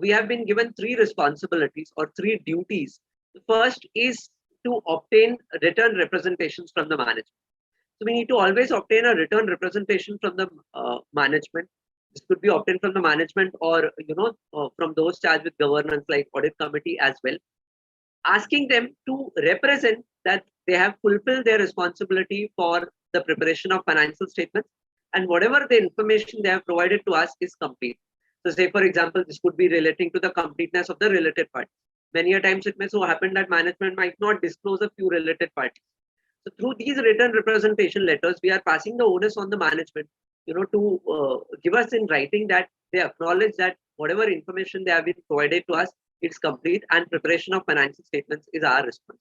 we have been given 3 responsibilities or 3 duties. The first is to obtain written representations from the management. So we need to always obtain a written representation from the management. This could be obtained from the management or from those charged with governance like audit committee as well, asking them to represent that they have fulfilled their responsibility for the preparation of financial statements and whatever the information they have provided to us is complete. So say for example, this could be relating to the completeness of the related parties. Many a times it may so happen that management might not disclose a few related parties. So through these written representation letters, we are passing the onus on the management, to give us in writing that they acknowledge that whatever information they have been provided to us, it's complete and preparation of financial statements is our responsibility.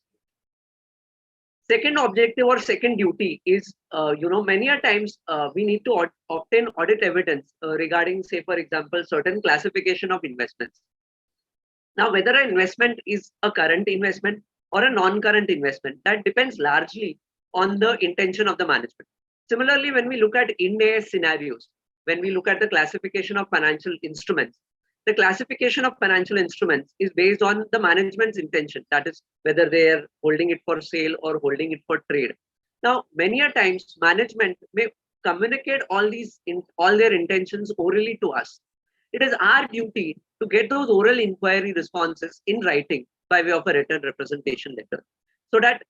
Second objective or second duty is, many a times we need to obtain audit evidence regarding, say, for example, certain classification of investments. Now, whether an investment is a current investment or a non-current investment, that depends largely on the intention of the management. Similarly, when we look at Ind AS scenarios, when we look at the classification of financial instruments, the classification of financial instruments is based on the management's intention. That is, whether they are holding it for sale or holding it for trade. Now, many a times management may communicate all their intentions orally to us. It is our duty to get those oral inquiry responses in writing by way of a written representation letter, so that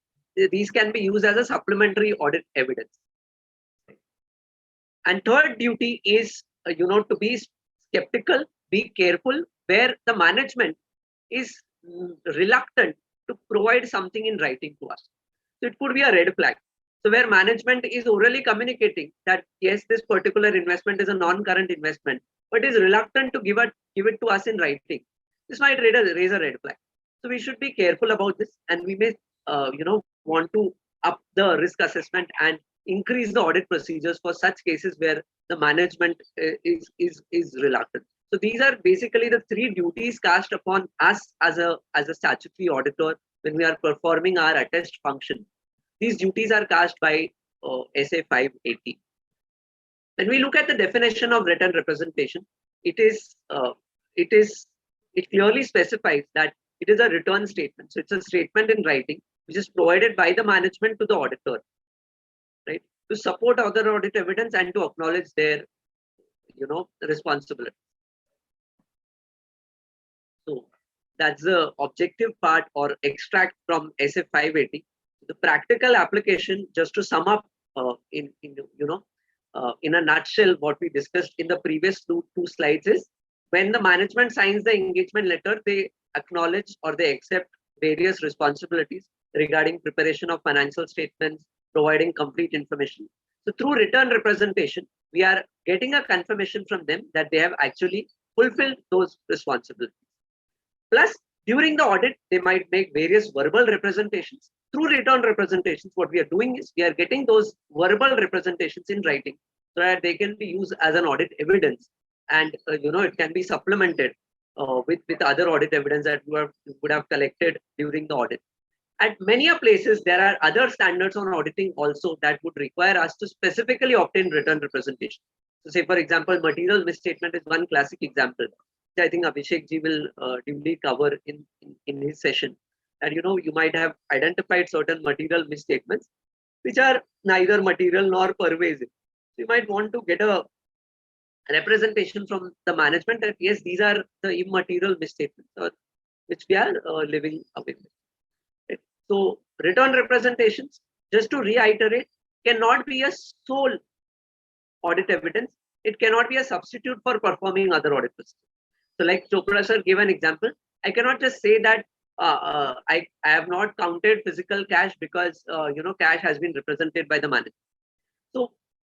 these can be used as a supplementary audit evidence. And third duty is, to be skeptical, be careful where the management is reluctant to provide something in writing to us. So it could be a red flag. So where management is orally communicating that yes, this particular investment is a non-current investment, but is reluctant to give it to us in writing, this might raise a red flag. So we should be careful about this, and we may, want to up the risk assessment and increase the audit procedures for such cases where the management is reluctant. So these are basically the 3 duties cast upon us as a statutory auditor when we are performing our attest function. These duties are cast by SA 580. When we look at the definition of written representation, it clearly specifies that it is a return statement. So it's a statement in writing which is provided by the management to the auditor, right, to support other audit evidence and to acknowledge their, responsibility. So that's the objective part or extract from SF 580. The practical application, just to sum up in a nutshell, what we discussed in the previous two slides is, when the management signs the engagement letter, they acknowledge or they accept various responsibilities regarding preparation of financial statements, providing complete information. So through written representation, we are getting a confirmation from them that they have actually fulfilled those responsibilities. Plus, during the audit, they might make various verbal representations. Through written representations, what we are doing is we are getting those verbal representations in writing so that they can be used as an audit evidence, and it can be supplemented with other audit evidence that you would have collected during the audit. At many places, there are other standards on auditing also that would require us to specifically obtain written representation. So say, for example, material misstatement is one classic example, which I think Abhishek ji will duly cover in his session. And you might have identified certain material misstatements which are neither material nor pervasive. So you might want to get a representation from the management that yes, these are the immaterial misstatements which we are living away with. Right? So written representations, just to reiterate, cannot be a sole audit evidence. it cannot be a substitute for performing other audit procedures. So like Chopra sir gave an example, I cannot just say that I have not counted physical cash because cash has been represented by the manager. So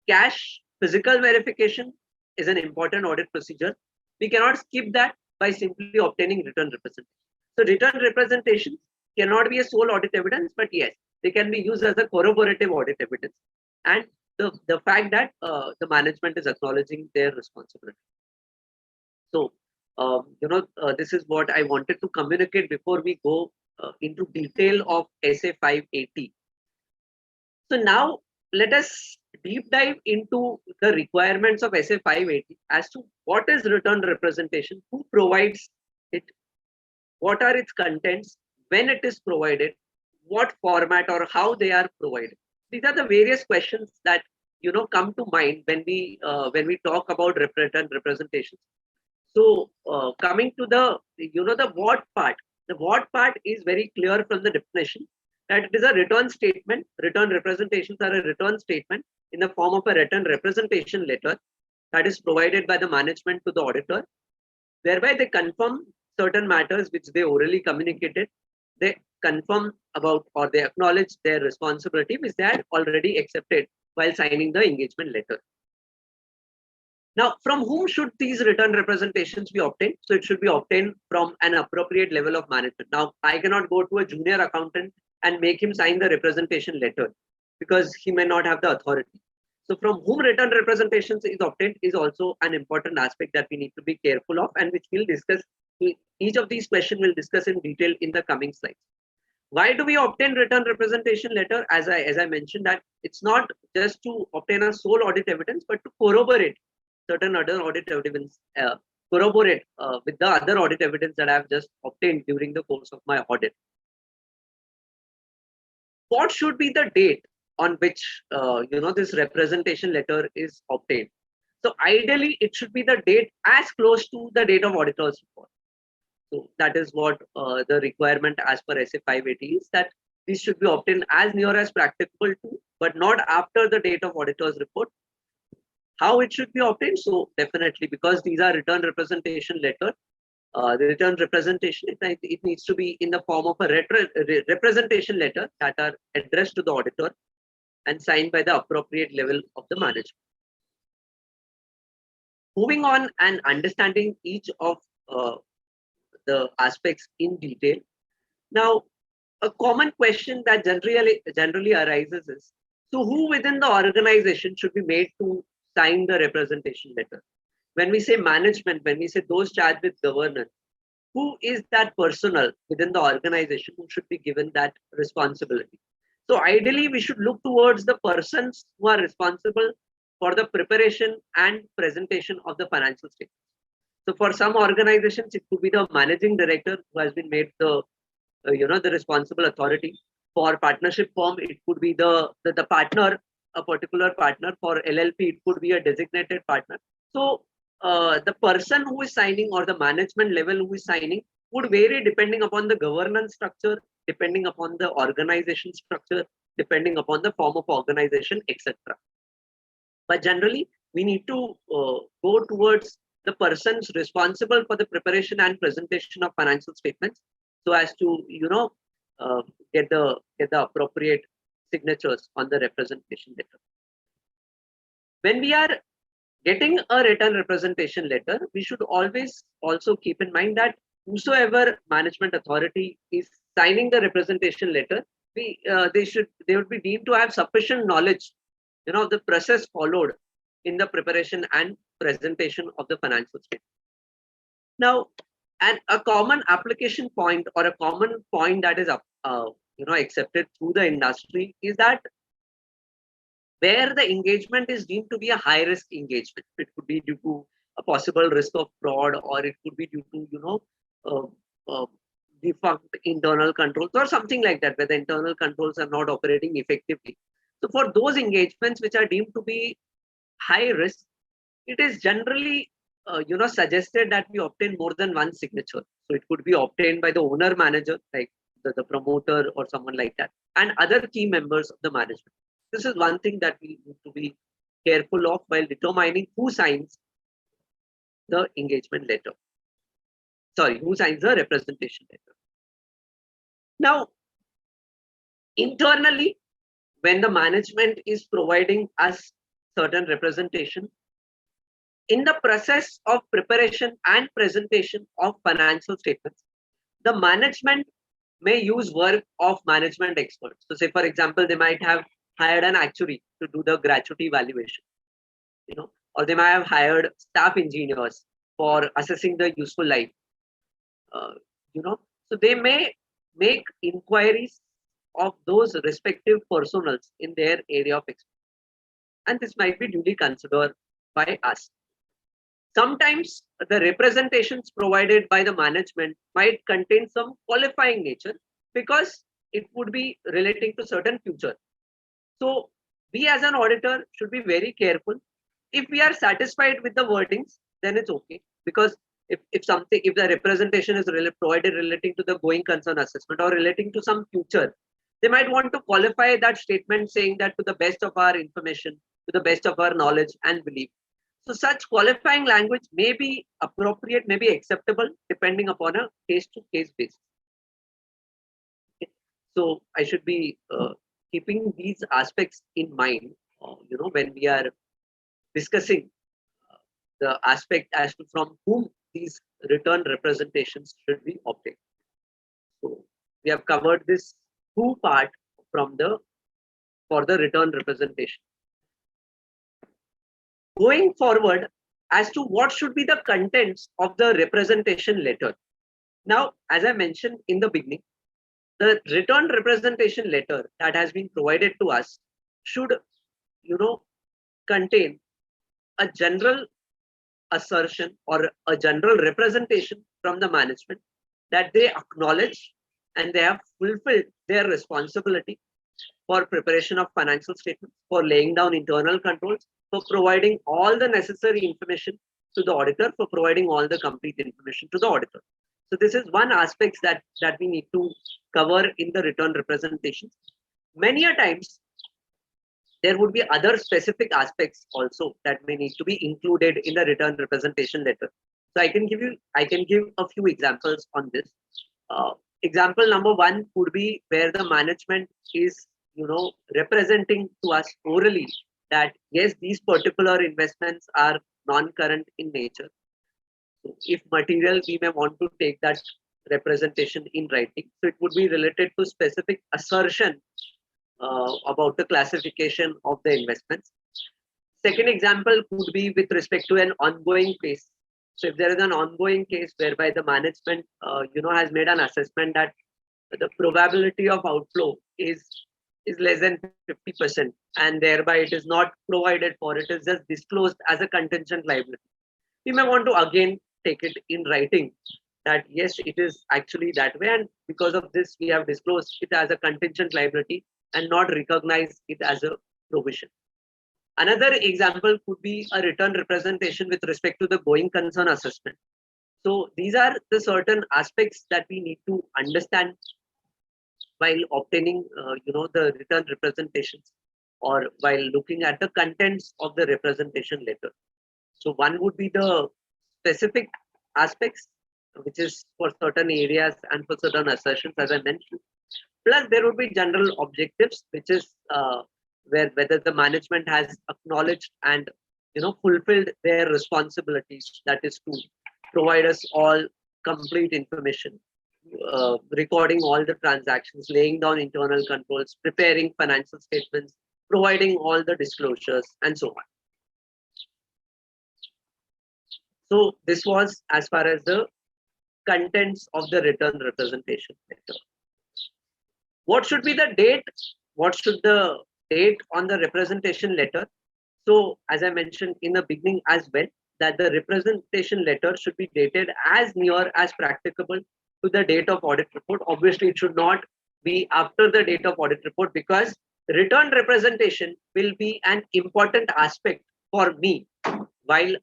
cash physical verification is an important audit procedure. We cannot skip that by simply obtaining return representation. So return representation cannot be a sole audit evidence, but yes, they can be used as a corroborative audit evidence. And the fact that the management is acknowledging their responsibility. So, this is what I wanted to communicate before we go into detail of SA 580. So now let us deep dive into the requirements of SA 580 as to what is return representation, who provides it, what are its contents, when it is provided, what format or how they are provided. These are the various questions that come to mind when we talk about return representation. So coming to the the what part, the what part is very clear from the definition that it is a return statement. Return representations are a return statement in the form of a return representation letter that is provided by the management to the auditor, whereby they confirm certain matters which they orally communicated. They confirm about or they acknowledge their responsibility which they had already accepted while signing the engagement letter. Now, from whom should these return representations be obtained? So it should be obtained from an appropriate level of management. Now, I cannot go to a junior accountant and make him sign the representation letter because he may not have the authority. So from whom return representations is obtained is also an important aspect that we need to be careful of, and which we'll discuss. Each of these questions we'll discuss in detail in the coming slides. Why do we obtain return representation letter? As I mentioned, that it's not just to obtain a sole audit evidence, but to corroborate certain other audit evidence, corroborate with the other audit evidence that I have just obtained during the course of my audit. What should be the date on which this representation letter is obtained? So ideally, it should be the date as close to the date of auditor's report. So that is what the requirement as per SA 580 is, that these should be obtained as near as practicable to, but not after the date of auditor's report. How it should be obtained? So definitely, because these are return representation letter, the return representation, it needs to be in the form of a representation letter that are addressed to the auditor and signed by the appropriate level of the management. Moving on and understanding each of the aspects in detail. Now, a common question that generally arises is, so who within the organization should be made to sign the representation letter? When we say management, when we say those charged with governance, who is that personnel within the organization who should be given that responsibility? So ideally, we should look towards the persons who are responsible for the preparation and presentation of the financial statements. So for some organizations, it could be the managing director who has been made the the responsible authority. For partnership firm, it could be the partner, a particular partner. For LLP, it could be a designated partner. So the person who is signing or the management level who is signing would vary depending upon the governance structure, depending upon the organization structure, depending upon the form of organization, etc. But generally, we need to go towards the persons responsible for the preparation and presentation of financial statements, so as to get the appropriate signatures on the representation letter. When we are getting a return representation letter, we should always also keep in mind that whosoever management authority is signing the representation letter, they would be deemed to have sufficient knowledge, the process followed in the preparation and presentation of the financial statement. Now, and a common application point or a common point that is accepted through the industry is that where the engagement is deemed to be a high risk engagement, it could be due to a possible risk of fraud, or it could be due to defunct internal controls or something like that, where the internal controls are not operating effectively. So for those engagements which are deemed to be high risk, it is generally suggested that we obtain more than one signature. So it could be obtained by the owner manager, like the promoter or someone like that, and other key members of the management. This is one thing that we need to be careful of while determining who signs the engagement letter. Sorry, who signs the representation letter. Now, internally, when the management is providing us certain representation, in the process of preparation and presentation of financial statements, the management may use work of management experts. So say, for example, they might have hired an actuary to do the gratuity valuation, or they might have hired staff engineers for assessing the useful life. So they may make inquiries of those respective personals in their area of expertise, and this might be duly considered by us. Sometimes the representations provided by the management might contain some qualifying nature because it would be relating to certain future. So we as an auditor should be very careful. If we are satisfied with the wordings, then it's okay. Because if the representation is provided relating to the going concern assessment or relating to some future, they might want to qualify that statement saying that to the best of our information, to the best of our knowledge and belief. So such qualifying language may be appropriate, may be acceptable, depending upon a case-to-case basis. Okay. So I should be keeping these aspects in mind, when we are discussing the aspect as to from whom these return representations should be obtained. So we have covered this who part for the return representation. Going forward, as to what should be the contents of the representation letter. Now, as I mentioned in the beginning, the return representation letter that has been provided to us should, contain a general assertion or a general representation from the management that they acknowledge and they have fulfilled their responsibility for preparation of financial statements, for laying down internal controls, for providing all the necessary information to the auditor, for providing all the complete information to the auditor. So this is one aspect that we need to cover in the return representation. Many a times, there would be other specific aspects also that may need to be included in the return representation letter. So I can give a few examples on this. Example number one would be where the management is, representing to us orally that yes, these particular investments are non-current in nature. So if material, we may want to take that representation in writing. So it would be related to specific assertion about the classification of the investments. Second example could be with respect to an ongoing case. So if there is an ongoing case whereby the management, has made an assessment that the probability of outflow is less than 50%, and thereby it is not provided for, it is just disclosed as a contingent liability. We may want to again take it in writing that yes, it is actually that way, and because of this, we have disclosed it as a contingent liability and not recognize it as a provision. Another example could be a return representation with respect to the going concern assessment. So these are the certain aspects that we need to understand while obtaining, the return representations or while looking at the contents of the representation letter. So one would be the specific aspects, which is for certain areas and for certain assertions, as I mentioned. Plus, there would be general objectives, which is whether the management has acknowledged and fulfilled their responsibilities. That is to provide us all complete information, recording all the transactions, laying down internal controls, preparing financial statements, providing all the disclosures, and so on. So this was as far as the contents of the return representation letter. What should be the date? What should the date on the representation letter? So as I mentioned in the beginning as well, that the representation letter should be dated as near as practicable to the date of audit report. Obviously, it should not be after the date of audit report, because return representation will be an important aspect for me while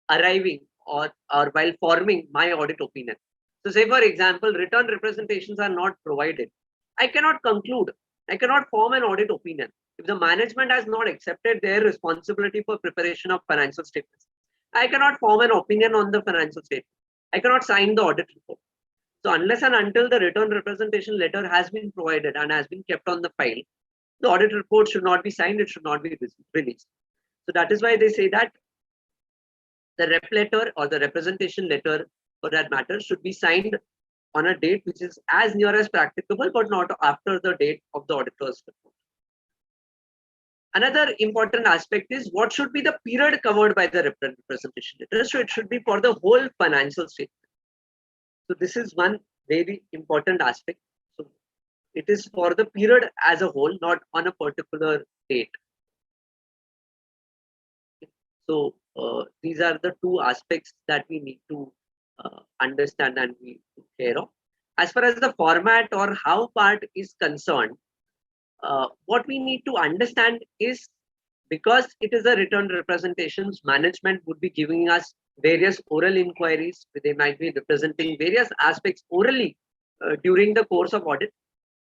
arriving or while forming my audit opinion. So say, for example, return representations are not provided. I cannot conclude, I cannot form an audit opinion. If the management has not accepted their responsibility for preparation of financial statements, I cannot form an opinion on the financial statement. I cannot sign the audit report. So unless and until the return representation letter has been provided and has been kept on the file, the audit report should not be signed, it should not be released. So that is why they say that the rep letter or the representation letter for that matter should be signed on a date which is as near as practicable, but not after the date of the auditor's report. Another important aspect is what should be the period covered by the representation letter. So it should be for the whole financial statement. So this is one very important aspect. So it is for the period as a whole, not on a particular date. So these are the two aspects that we need to understand and we take care of. As far as the format or how part is concerned, what we need to understand is, because it is a return representations, management would be giving us various oral inquiries. They might be representing various aspects orally during the course of audit.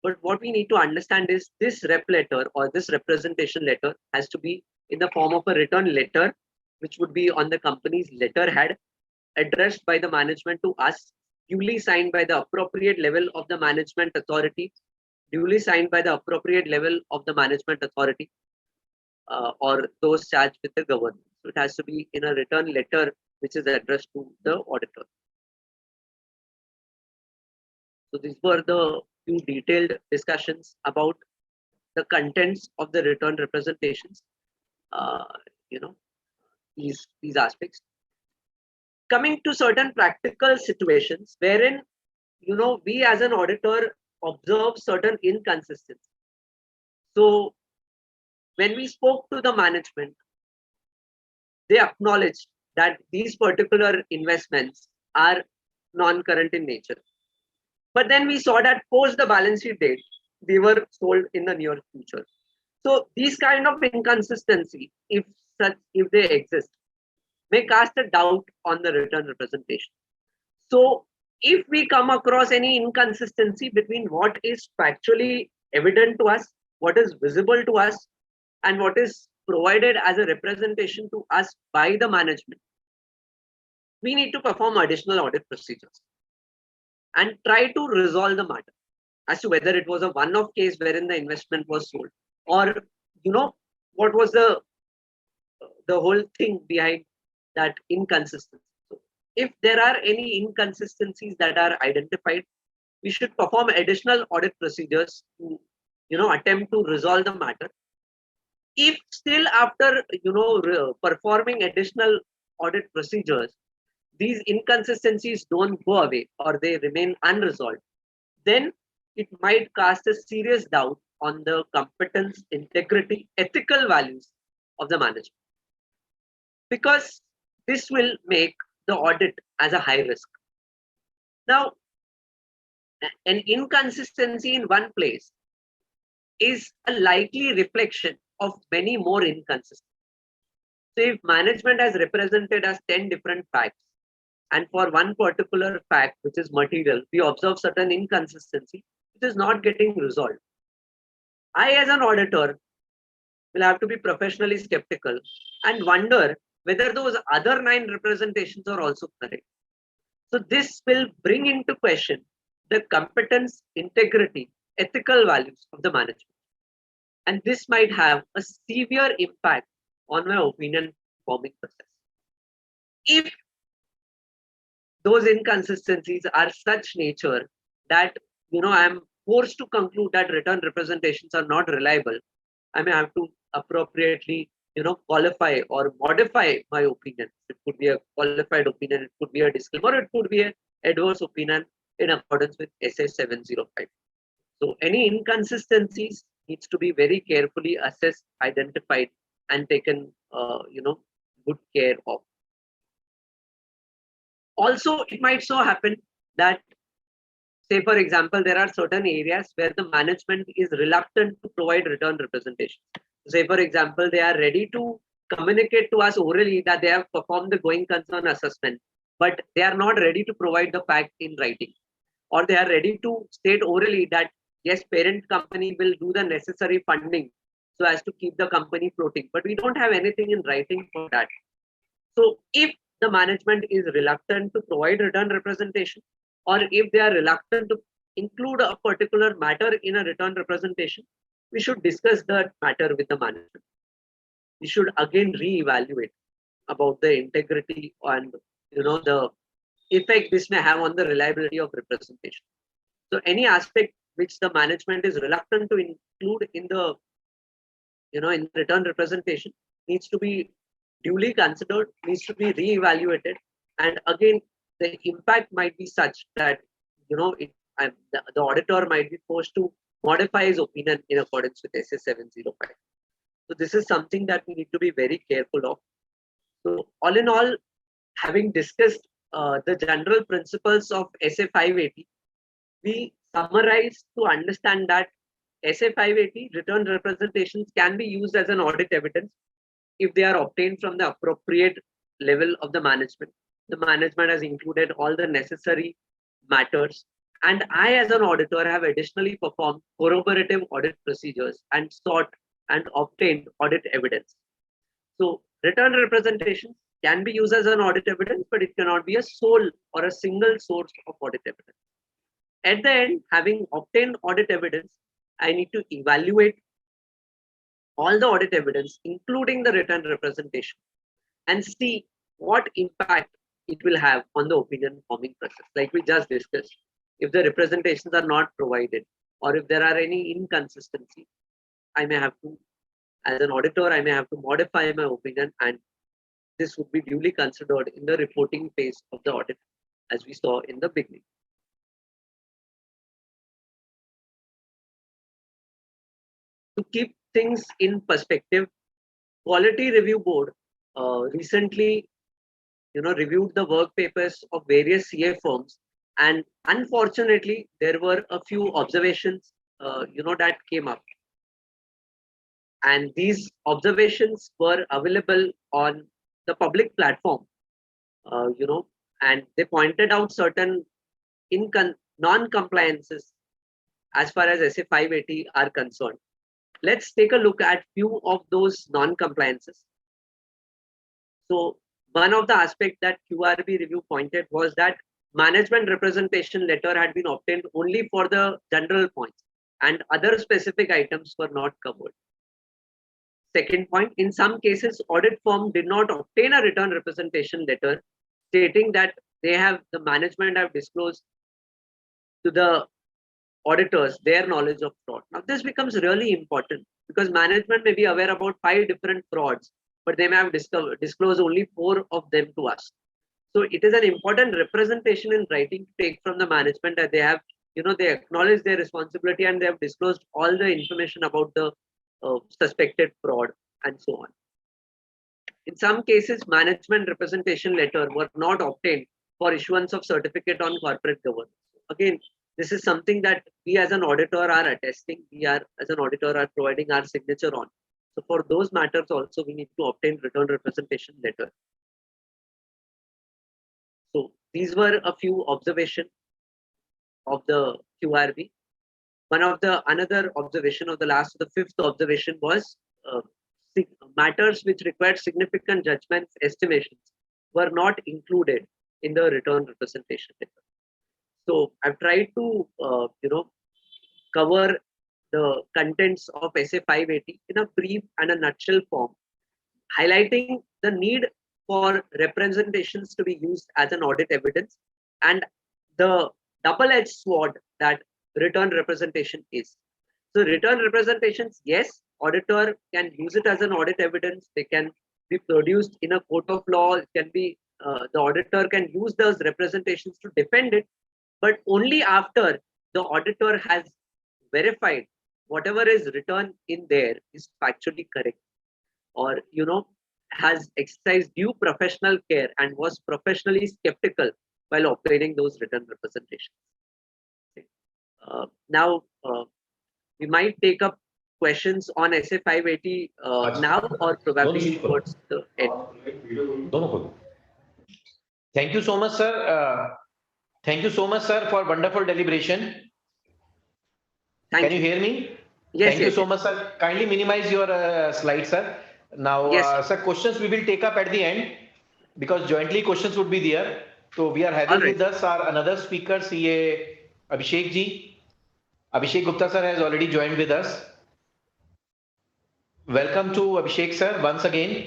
But what we need to understand is this rep letter or this representation letter has to be in the form of a written letter, which would be on the company's letterhead, addressed by the management to us, duly signed by the appropriate level of the management authority, duly signed by the appropriate level of the management authority, or those charged with the governance. So it has to be in a written letter which is addressed to the auditor. So these were the few detailed discussions about the contents of the return representations. These aspects. Coming to certain practical situations wherein we as an auditor observe certain inconsistencies. So when we spoke to the management, they acknowledged that these particular investments are non-current in nature. But then we saw that post the balance sheet date, they were sold in the near future. So these kind of inconsistency, if they exist, may cast a doubt on the return representation. So if we come across any inconsistency between what is factually evident to us, what is visible to us, and what is provided as a representation to us by the management, we need to perform additional audit procedures and try to resolve the matter as to whether it was a one-off case wherein the investment was sold, or what was the whole thing behind that inconsistency. So if there are any inconsistencies that are identified, we should perform additional audit procedures to attempt to resolve the matter. If still after performing additional audit procedures, these inconsistencies don't go away or they remain unresolved, then it might cast a serious doubt on the competence, integrity, ethical values of the management, because this will make the audit as a high risk. Now, an inconsistency in one place is a likely reflection of many more inconsistencies. So if management has represented as 10 different facts, and for one particular fact, which is material, we observe certain inconsistency, which is not getting resolved, I as an auditor will have to be professionally skeptical and wonder whether those other 9 representations are also correct. So this will bring into question the competence, integrity, ethical values of the management. And this might have a severe impact on my opinion forming process. If those inconsistencies are such nature that I am forced to conclude that return representations are not reliable, I may have to appropriately qualify or modify my opinion. It could be a qualified opinion, it could be a disclaimer, it could be an adverse opinion in accordance with SA 705. So any inconsistencies needs to be very carefully assessed, identified, and taken good care of. Also, it might so happen that, say for example, there are certain areas where the management is reluctant to provide return representation. Say for example, they are ready to communicate to us orally that they have performed the going concern assessment, but they are not ready to provide the fact in writing, or they are ready to state orally that yes, parent company will do the necessary funding so as to keep the company floating. But we don't have anything in writing for that. So if the management is reluctant to provide return representation, or if they are reluctant to include a particular matter in a return representation, we should discuss that matter with the management. We should again re-evaluate about the integrity and the effect this may have on the reliability of representation. So any aspect which the management is reluctant to include in the in return representation needs to be duly considered, needs to be re-evaluated, and again the impact might be such that the auditor might be forced to modify his opinion in accordance with SS 705. So this is something that we need to be very careful of. So all in all, having discussed the general principles of SA 580, we summarize to understand that SA 580 return representations can be used as an audit evidence if they are obtained from the appropriate level of the management. The management has included all the necessary matters, and I as an auditor have additionally performed corroborative audit procedures and sought and obtained audit evidence. So return representations can be used as an audit evidence, but it cannot be a sole or a single source of audit evidence. At the end, having obtained audit evidence, I need to evaluate all the audit evidence, including the return representation, and see what impact it will have on the opinion forming process. Like we just discussed, if the representations are not provided, or if there are any inconsistency, I may have to, as an auditor, I may have to modify my opinion, and this would be duly considered in the reporting phase of the audit, as we saw in the beginning. To keep things in perspective, Quality Review Board recently reviewed the work papers of various CA firms, and unfortunately there were a few observations that came up, and these observations were available on the public platform, and they pointed out certain non-compliances as far as SA 580 are concerned. Let's take a look at few of those non-compliances. So one of the aspects that QRB review pointed was that management representation letter had been obtained only for the general points, and other specific items were not covered. Second point, in some cases, audit firm did not obtain a return representation letter stating that the management have disclosed to the auditors their knowledge of fraud. Now this becomes really important because management may be aware about 5 different frauds, but they may have disclosed only 4 of them to us. So it is an important representation in writing to take from the management that they have, they acknowledge their responsibility and they have disclosed all the information about the suspected fraud and so on. In some cases, management representation letter were not obtained for issuance of certificate on corporate governance. Again, this is something that we as an auditor are attesting, we are as an auditor are providing our signature on. So for those matters also, we need to obtain return representation letter. So these were a few observations of the QRB. Another observation of the last, the 5th observation was matters which required significant judgments estimations were not included in the return representation letter. So I've tried to cover the contents of SA 580 in a brief and a nutshell form, highlighting the need for representations to be used as an audit evidence and the double-edged sword that return representation is. So return representations, yes, auditor can use it as an audit evidence. They can be produced in a court of law. It can be the auditor can use those representations to defend it, but only after the auditor has verified whatever is written in there is factually correct, or has exercised due professional care and was professionally skeptical while obtaining those written representations. Now we might take up questions on SA 580 now or probably towards the end. Thank you so much, sir. Thank you so much, sir, for wonderful deliberation. Can you hear me? Yes, Thank you yes, so yes. much, sir. Kindly minimize your slide, sir. Now, Yes. sir, questions we will take up at the end because jointly questions would be there. So we are All having right. with us our another speaker, CA Abhishek ji. Abhishek Gupta sir has already joined with us. Welcome to Abhishek sir once again.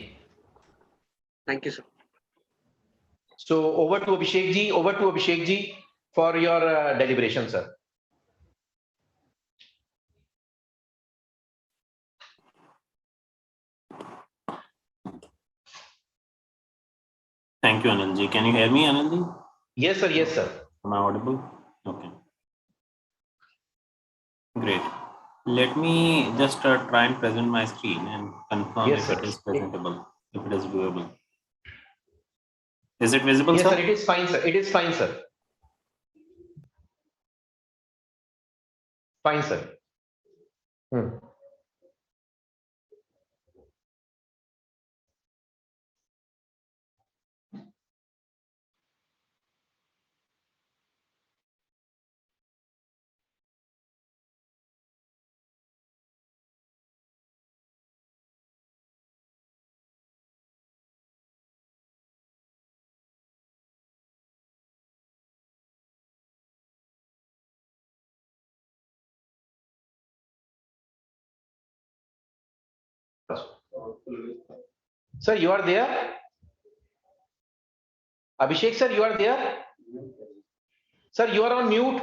Thank you, sir. So over to Abhishek ji for your deliberation, sir. Thank you, Anilji. Can you hear me, Anilji? Yes, sir. Yes, sir. Am I audible? Okay. Great. Let me just try and present my screen and confirm Yes, if sir. it is presentable, if it is viewable. Is it visible, Yes, sir? sir. It is fine, sir. It is fine, sir. Fine, sir. Hmm. Sir, you are there? Abhishek, sir, you are there? Sir, you are on mute.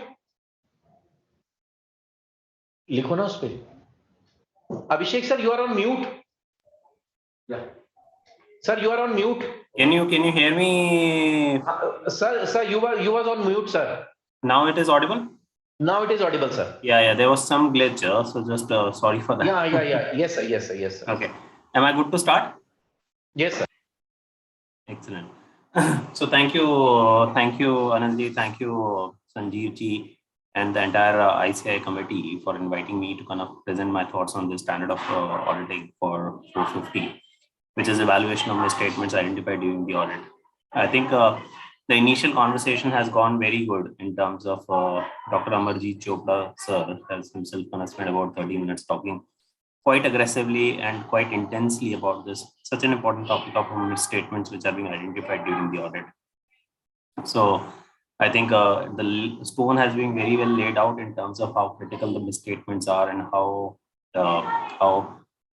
लिखो ना उस पे. Abhishek, sir, you are on mute. Yeah. Sir, you are on mute. Can you hear me? Sir, you was on mute, sir. Now it is audible? Now it is audible, sir. Yeah, there was some glitch, so just sorry for that. Yeah. Yes, sir. Yes, sir. Yes, sir. Okay. Am I good to start? Yes, sir. Excellent. So thank you, Anandji, thank you, Sanjeev ji, and the entire ICI committee for inviting me to kind of present my thoughts on the standard of auditing for 450, which is evaluation of misstatements identified during the audit. I think the initial conversation has gone very good in terms of Dr. Amarjeet Chopra sir has himself kind of spent about 30 minutes talking quite aggressively and quite intensely about this such an important topic of misstatements which are being identified during the audit. So I think the stone has been very well laid out in terms of how critical the misstatements are and how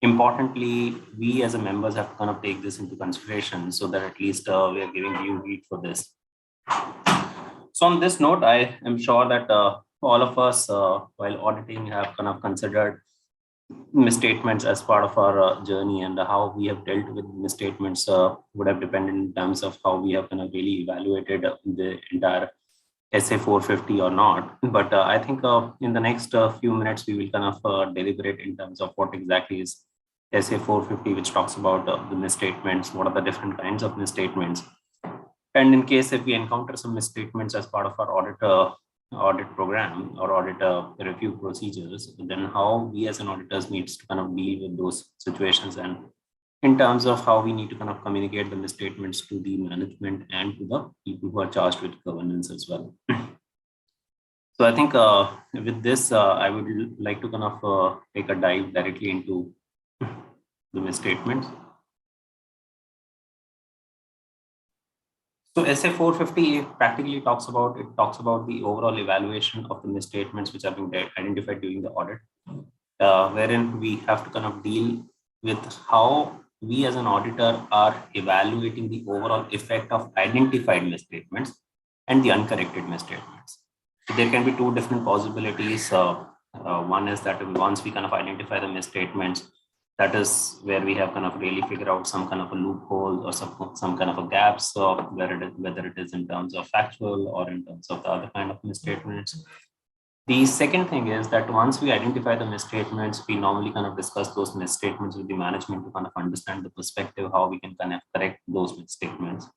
importantly we as a members have to kind of take this into consideration so that at least we are giving you heed for this. So on this note, I am sure that all of us while auditing have kind of considered misstatements as part of our journey, and how we have dealt with misstatements would have depended in terms of how we have kind of really evaluated the entire SA 450 or not. But I think in the next few minutes, we will kind of deliberate in terms of what exactly is SA 450, which talks about the misstatements, what are the different kinds of misstatements. And in case if we encounter some misstatements as part of our audit program or audit review procedures, then how we as an auditors needs to kind of deal with those situations, and in terms of how we need to kind of communicate the misstatements to the management and to the people who are charged with governance as well. So I think with this, I would like to kind of take a dive directly into the misstatements. So SA 450 practically talks about the overall evaluation of the misstatements which are being identified during the audit, wherein we have to kind of deal with how we as an auditor are evaluating the overall effect of identified misstatements and the uncorrected misstatements. So there can be two different possibilities. One is that once we kind of identify the misstatements, that is where we have kind of really figured out some kind of a loophole or some kind of a gaps, whether it is in terms of factual or in terms of the other kind of misstatements. The second thing is that once we identify the misstatements, we normally kind of discuss those misstatements with the management to kind of understand the perspective, how we can kind of correct those misstatements.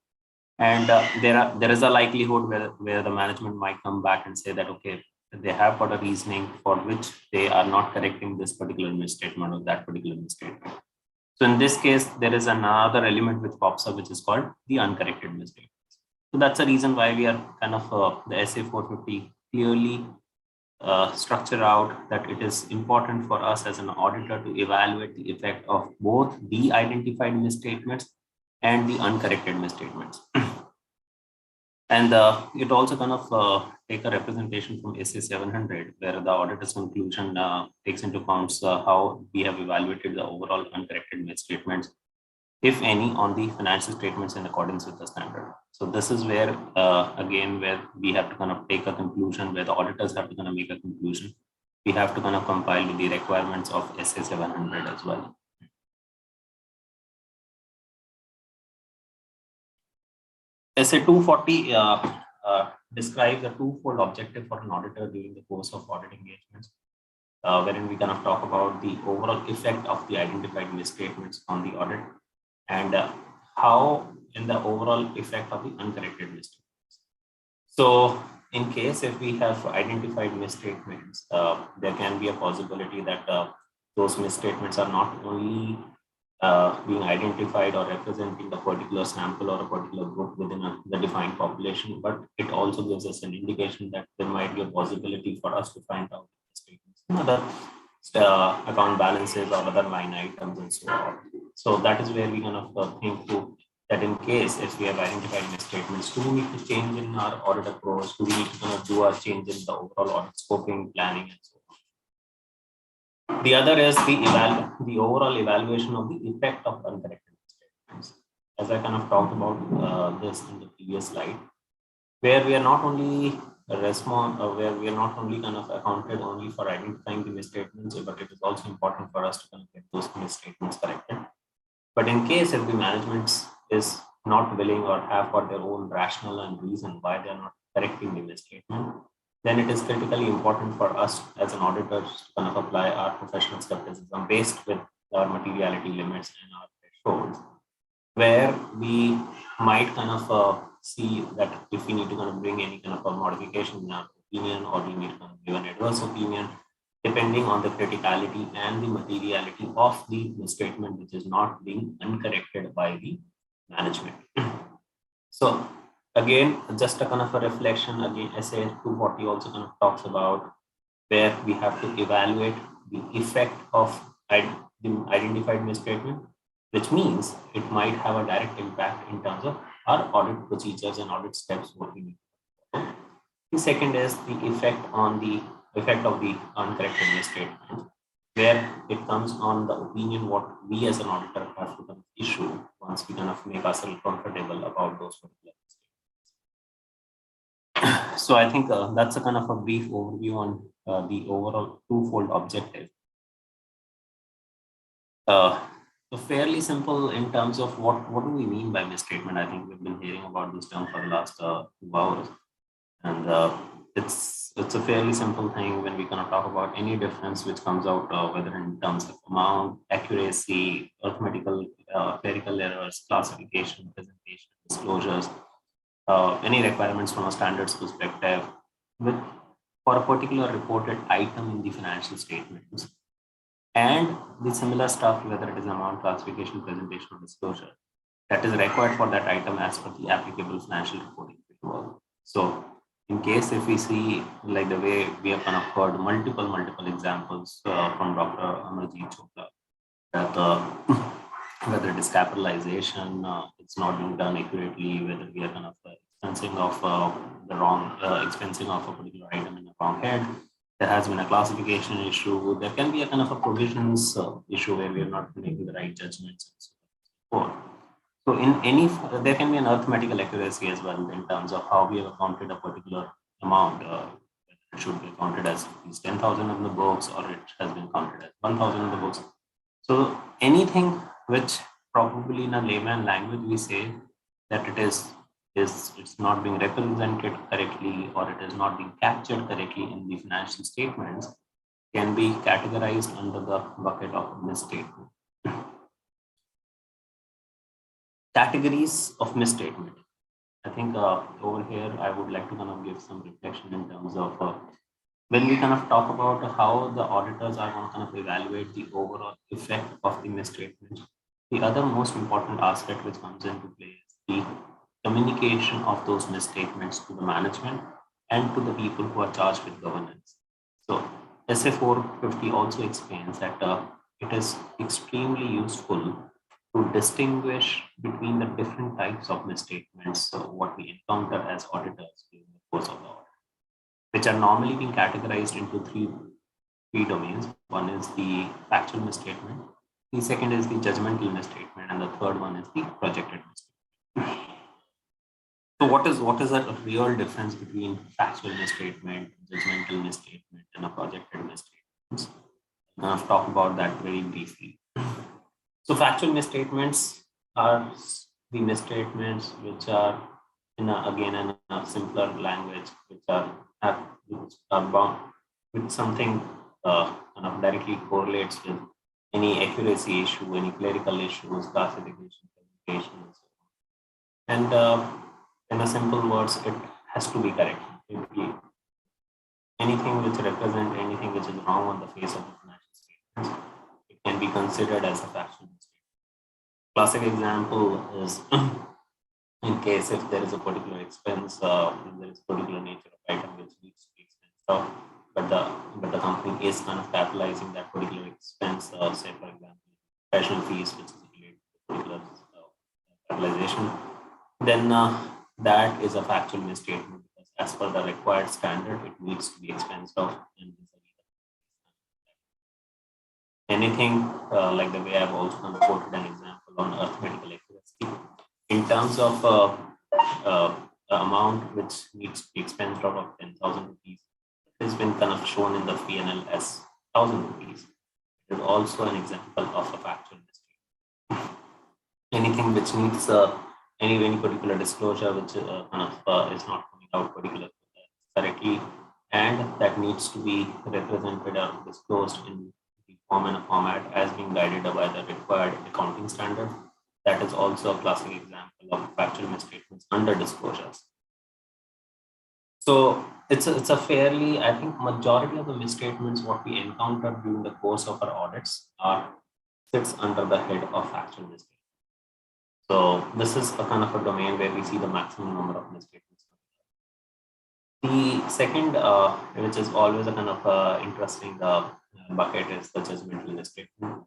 And there is a likelihood where the management might come back and say that, okay, they have got a reasoning for which they are not correcting this particular misstatement or that particular misstatement. So in this case, there is another element which pops up, which is called the uncorrected misstatements. So that's the reason why we are kind of the SA 450 clearly structure out that it is important for us as an auditor to evaluate the effect of both the identified misstatements and the uncorrected misstatements. And it also kind of take a representation from SA 700, where the auditor's conclusion takes into account how we have evaluated the overall uncorrected misstatements, if any, on the financial statements in accordance with the standard. So this is where, again, where we have to kind of take a conclusion, where the auditors have to kind of make a conclusion. We have to kind of compile with the requirements of SA 700 as well. SA 240 describes a twofold objective for an auditor during the course of audit engagements, wherein we kind of talk about the overall effect of the identified misstatements on the audit, and how in the overall effect of the uncorrected misstatements. So in case if we have identified misstatements, there can be a possibility that those misstatements are not only being identified or representing a particular sample or a particular group within the defined population, but it also gives us an indication that there might be a possibility for us to find out misstatements in other account balances or other line items and so on. So that is where we kind of think to that in case if we have identified misstatements, do we need to change in our audit approach? Do we need to kind of do a change in the overall audit scoping, planning, and so on? The other is the overall evaluation of the effect of uncorrected misstatements. As I kind of talked about this in the previous slide, where we are not only where we are not only kind of accounted only for identifying the misstatements, but it is also important for us to kind of get those misstatements corrected. But in case if the management is not willing or have got their own rationale and reason why they are not correcting the misstatement, then it is critically important for us as an auditor to kind of apply our professional skepticism based with our materiality limits and our thresholds, where we might kind of see that if we need to kind of bring any kind of a modification in our opinion, or we need to kind of give an adverse opinion, depending on the criticality and the materiality of the misstatement which is not being uncorrected by the management. So again, just a kind of a reflection, again, SA 240 also kind of talks about where we have to evaluate the effect of the identified misstatement, which means it might have a direct impact in terms of our audit procedures and audit steps what we need. The second is the effect of the uncorrected misstatement, where it comes on the opinion what we as an auditor have to kind of issue once we kind of make ourselves comfortable about those particular misstatements. So I think that's a kind of a brief overview on the overall twofold objective. So fairly simple in terms of what do we mean by misstatement. I think we've been hearing about this term for the last 2 hours, and it's a fairly simple thing when we kind of talk about any difference which comes out, whether in terms of amount, accuracy, arithmetical, clerical errors, classification, presentation, disclosures, any requirements from a standards perspective, for a particular reported item in the financial statements, and the similar stuff, whether it is amount, classification, presentation, or disclosure, that is required for that item as per the applicable financial reporting framework. So in case if we see, like the way we have kind of heard multiple examples from Dr. Amarjit Chopra, that whether it is capitalization, it's not being done accurately, whether we are kind of expensing of the wrong expensing of a particular item in the wrong head. There has been a classification issue. There can be a kind of a provisions issue where we are not making the right judgments and so forth. So in any, there can be an arithmetical accuracy as well in terms of how we have accounted a particular amount. It should be counted as 10,000 in the books, or it has been counted as 1,000 in the books. So anything which probably in a layman language we say that it's not being represented correctly, or it is not being captured correctly in the financial statements, can be categorized under the bucket of misstatement. Categories of misstatement. I think over here I would like to kind of give some reflection in terms of when we kind of talk about how the auditors are going to kind of evaluate the overall effect of the misstatement. The other most important aspect which comes into play is the communication of those misstatements to the management and to the people who are charged with governance. SA 450 also explains that it is extremely useful to distinguish between the different types of misstatements, so what we encounter as auditors during the course of the audit, which are normally being categorized into three domains. One is the factual misstatement, the second is the judgmental misstatement, and the third one is the projected misstatement. So what is the real difference between factual misstatement, judgmental misstatement, and a projected misstatement? I'll talk about that very briefly. So factual misstatements are the misstatements which are in a simpler language, which are bound with something kind of directly correlates with any accuracy issue, any clerical issues, classification, presentation, and so on. And in a simple words, it has to be correct. Anything which represents anything which is wrong on the face of the financial statements, it can be considered as a factual mistake. Classic example is in case if there is a particular expense, there is a particular nature of item which needs to be expensed off, but the company is kind of capitalizing that particular expense, say for example, professional fees which is related to particular capitalization, then that is a factual misstatement because as per the required standard, it needs to be expensed off. And anything like the way I've also quoted an example on arithmetical accuracy in terms of the amount which needs to be expensed out of 10,000 rupees has been kind of shown in the P&L as 1,000 rupees. It is also an example of a factual mistake. Anything which needs any particular disclosure which is not coming out particularly correctly, and that needs to be represented or disclosed in the form and format as being guided by the required accounting standard. That is also a classic example of factual misstatements under disclosures. So it's a fairly, I think, majority of the misstatements what we encounter during the course of our audits sits under the head of factual misstatements. So this is a kind of a domain where we see the maximum number of misstatements. The second, which is always a kind of interesting bucket, is the judgmental misstatement.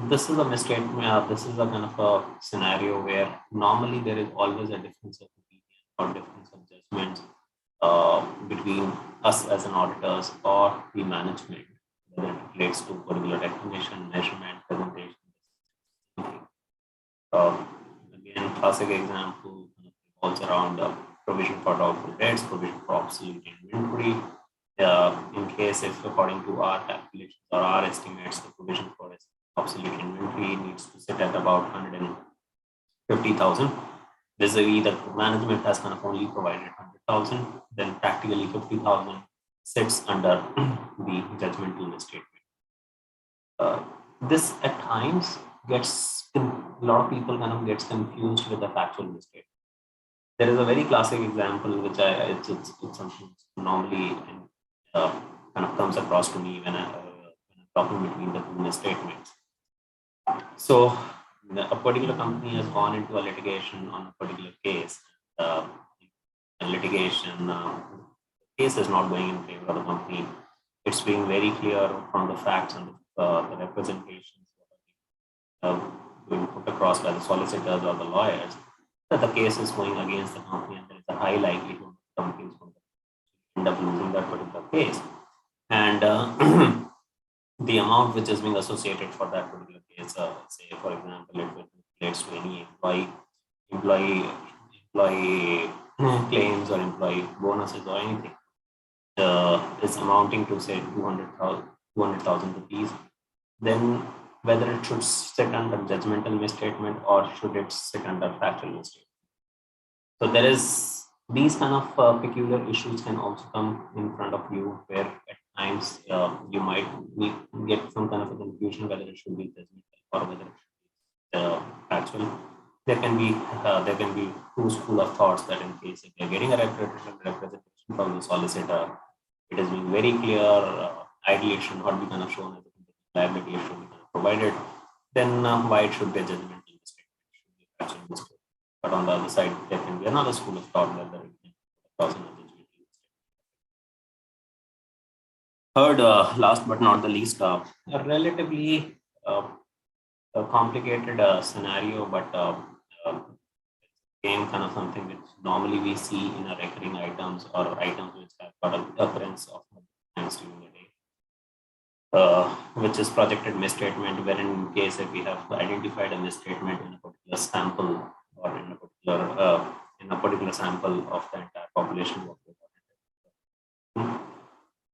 This is a misstatement. This is a kind of a scenario where normally there is always a difference of opinion or difference of judgment between us as an auditors or the management, whether it relates to particular recognition, measurement, presentation. Again, classic example revolves around provision for doubtful debts, provision for obsolete inventory. In case if according to our calculations or our estimates, the provision for obsolete inventory needs to sit at about 150,000. Vis-a-vis the management has kind of only provided 100,000, then practically 50,000 sits under the judgmental misstatement. This at times gets a lot of people kind of gets confused with the factual mistake. There is a very classic example which it's something normally kind of comes across to me when I'm talking between the two misstatements. So a particular company has gone into a litigation on a particular case. A litigation case is not going in favor of the company. It's being very clear from the facts and the representations being put across by the solicitors or the lawyers that the case is going against the company, and there is a high likelihood the company is going to end up losing that particular case. And the amount which is being associated for that particular case, say for example, it relates to any employee claims or employee bonuses or anything, is amounting to say 200,000 rupees, then whether it should sit under judgmental misstatement or should it sit under factual misstatement. So there is these kind of peculiar issues can also come in front of you, where at times you might get some kind of a confusion whether it should be judgmental or whether it should be factual. There can be two school of thoughts that in case if you're getting a representation from the solicitor, it is being very clear. Ideally, it should not be kind of shown as a liability. It should be provided, then why it should be a judgmental mistake? It should be a factual mistake. But on the other side, there can be another school of thought whether it can cause a judgmental mistake. Third, last but not the least, a relatively a complicated scenario, but again, kind of something which normally we see in a recurring items or items which have got an occurrence of times during the day, which is projected misstatement, wherein in case if we have identified a misstatement in a particular sample or in a particular sample of the entire population,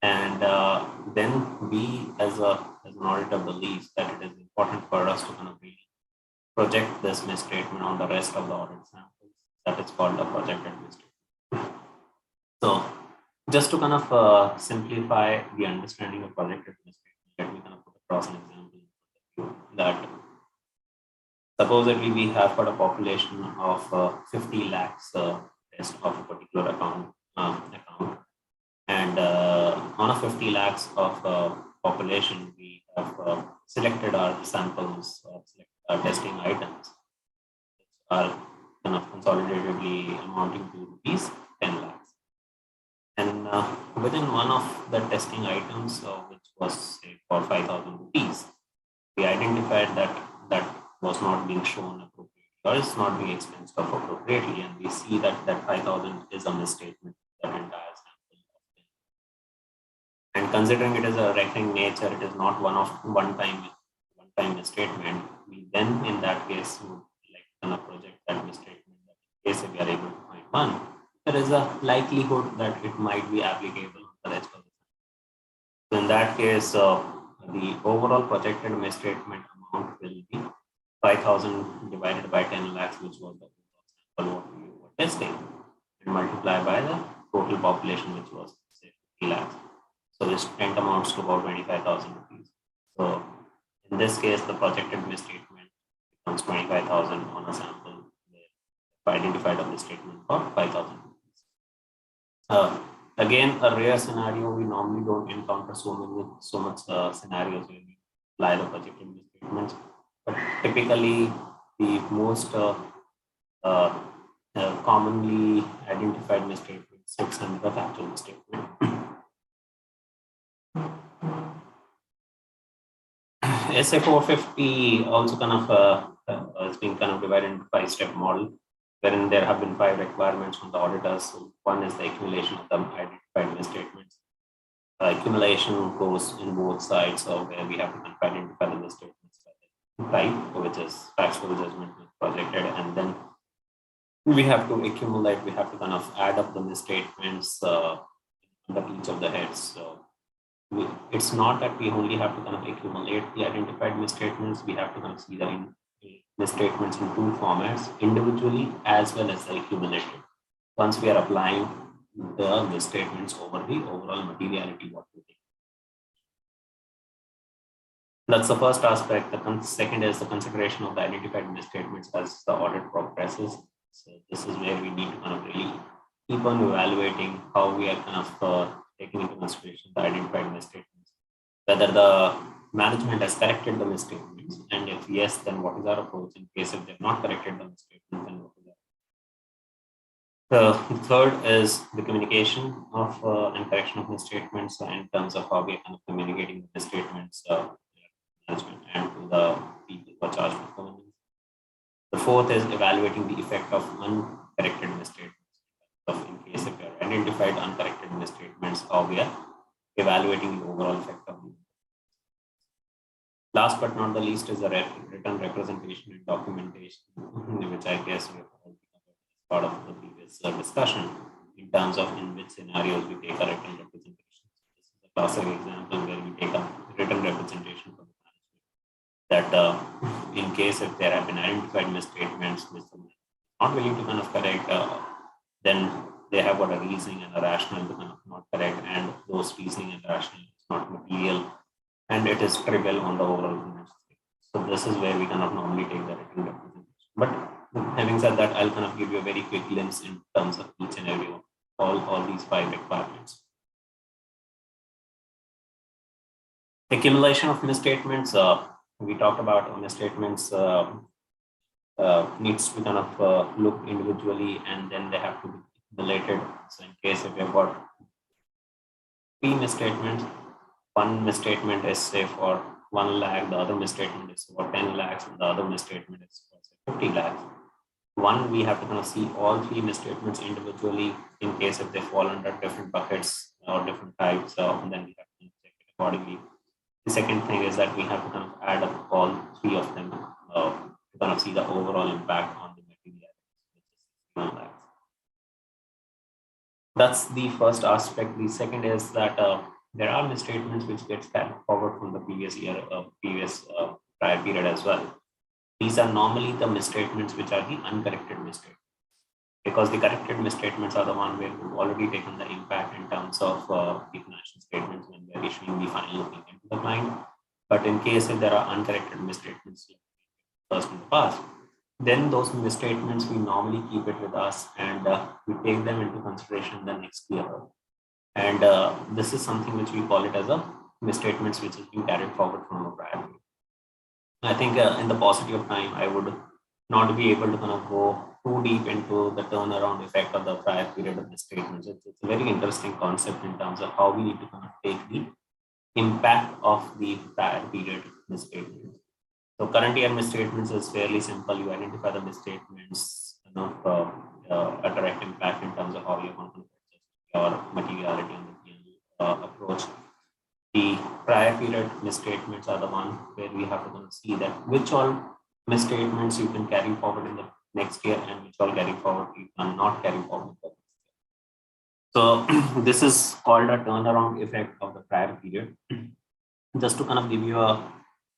and then we as an auditor believes that it is important for us to kind of really project this misstatement on the rest of the audit samples. That is called a projected misstatement. So just to kind of simplify the understanding of projected misstatement, let me kind of put across an example that supposedly we have got a population of 50 lakhs test of a particular account, and on a 50 lakhs of population, we have selected our samples, selected our testing items, which are kind of consolidatedly amounting to rupees 10 lakhs. And within one of the testing items, which was say for 5,000 rupees, we identified that that was not being shown appropriately or is not being expensed of appropriately, and we see that that 5,000 is a misstatement that entire sample. And considering it is a recurring nature, it is not one-time misstatement. We then, in that case, would like to project that misstatement. That in case if we are able to find one, there is a likelihood that it might be applicable on the rest of the sample. So in that case, the overall projected misstatement amount will be 5,000 divided by 10 lakhs, which was the sample what we were testing, and multiply by the total population, which was say 50 lakhs. So this tend amounts to about 25,000 rupees. So in this case, the projected misstatement becomes 25,000 on a sample where identified a misstatement for 5,000 rupees. Again, a rare scenario. We normally don't encounter so much scenarios where we apply the projected misstatements. But typically, the most commonly identified misstatement sits under the factual misstatement. SA450 also kind of has been kind of divided into 5-step model, wherein there have been 5 requirements from the auditors. So one is the accumulation of the identified misstatements. Accumulation goes in both sides, so where we have to identify the misstatements type, which is factual judgment projected, and then we have to accumulate, we have to kind of add up the misstatements under each of the heads. So it's not that we only have to kind of accumulate the identified misstatements, we have to kind of see the misstatements in 2 formats, individually as well as the accumulated. Once we are applying the misstatements over the overall materiality what we think. That's the first aspect. The second is the consideration of the identified misstatements as the audit progresses. So this is where we need to kind of really keep on evaluating how we are kind of taking into consideration the identified misstatements, whether the management has corrected the misstatements, and if yes, then what is our approach in case if they've not corrected the misstatements, then what is our approach? The third is the communication of and correction of misstatements in terms of how we are kind of communicating the misstatements management and to the people who are charged with governance. The fourth is evaluating the effect of uncorrected misstatements. In case if we are identified uncorrected misstatements, how we are evaluating the overall effect of them. Last but not the least is the written representation and documentation, which I guess we have part of the previous discussion in terms of in which scenarios we take a written representation. This is a classic example where we take a written representation from the management that in case if there have been identified misstatements which are not willing to kind of correct, then they have got a reasoning and a rationale to kind of not correct, and those reasoning and rationale is not material and it is trivial on the overall financial statement. So this is where we cannot normally take the written representation. But having said that, I'll kind of give you a very quick glimpse in terms of each and every one, all these 5 requirements. Accumulation of misstatements. We talked about misstatements needs to kind of look individually, and then they have to be accumulated. So in case if you've got 3 misstatements, one misstatement is say for 1 lakh, the other misstatement is for 10 lakhs, and the other misstatement is for say 50 lakhs. One, we have to kind of see all three misstatements individually in case if they fall under different buckets or different types, and then we have to check it accordingly. The second thing is that we have to kind of add up all three of them to kind of see the overall impact on the material. That's the first aspect. The second is that there are misstatements which get carried forward from the previous year, prior period as well. These are normally the misstatements which are the uncorrected misstatements, because the corrected misstatements are the one where we've already taken the impact in terms of the financial statements when we are issuing the final opinion to the client. But in case if there are uncorrected misstatements first in the past, then those misstatements we normally keep it with us and we take them into consideration the next year. And this is something which we call it as a misstatements which has been carried forward from a prior period. I think in the paucity of time, I would not be able to kind of go too deep into the turnaround effect of the prior period of misstatements. It's a very interesting concept in terms of how we need to kind of take the impact of the prior period misstatements. So current year misstatements is fairly simple. You identify the misstatements, a direct impact in terms of how you're going to your materiality and the approach. The prior period misstatements are the one where we have to see that which all misstatements you can carry forward in the next year and which all carry forward you cannot carry forward the next year. So this is called a turnaround effect of the prior period. Just to kind of give you a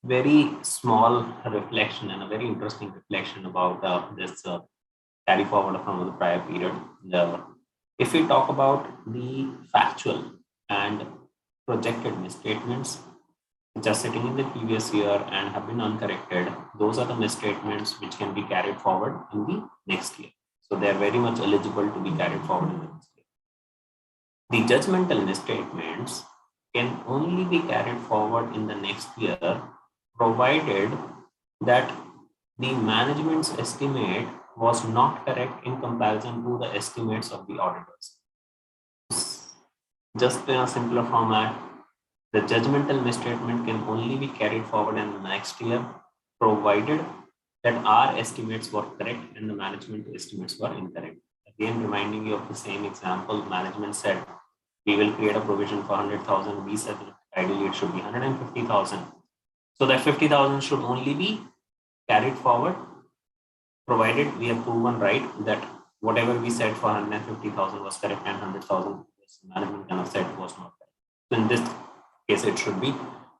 very small reflection and a very interesting reflection about this carry forward from the prior period. If we talk about the factual and projected misstatements which are sitting in the previous year and have been uncorrected, those are the misstatements which can be carried forward in the next year. So they are very much eligible to be carried forward in the next year. The judgmental misstatements can only be carried forward in the next year, provided that the management's estimate was not correct in comparison to the estimates of the auditors. Just in a simpler format, the judgmental misstatement can only be carried forward in the next year, provided that our estimates were correct and the management estimates were incorrect. Again, reminding you of the same example, management said, we will create a provision for 100,000. We said that ideally it should be 150,000. So that 50,000 should only be carried forward, provided we have proven right that whatever we said for 150,000 was correct and 100,000 management kind of said was not correct. So in this case, it should be.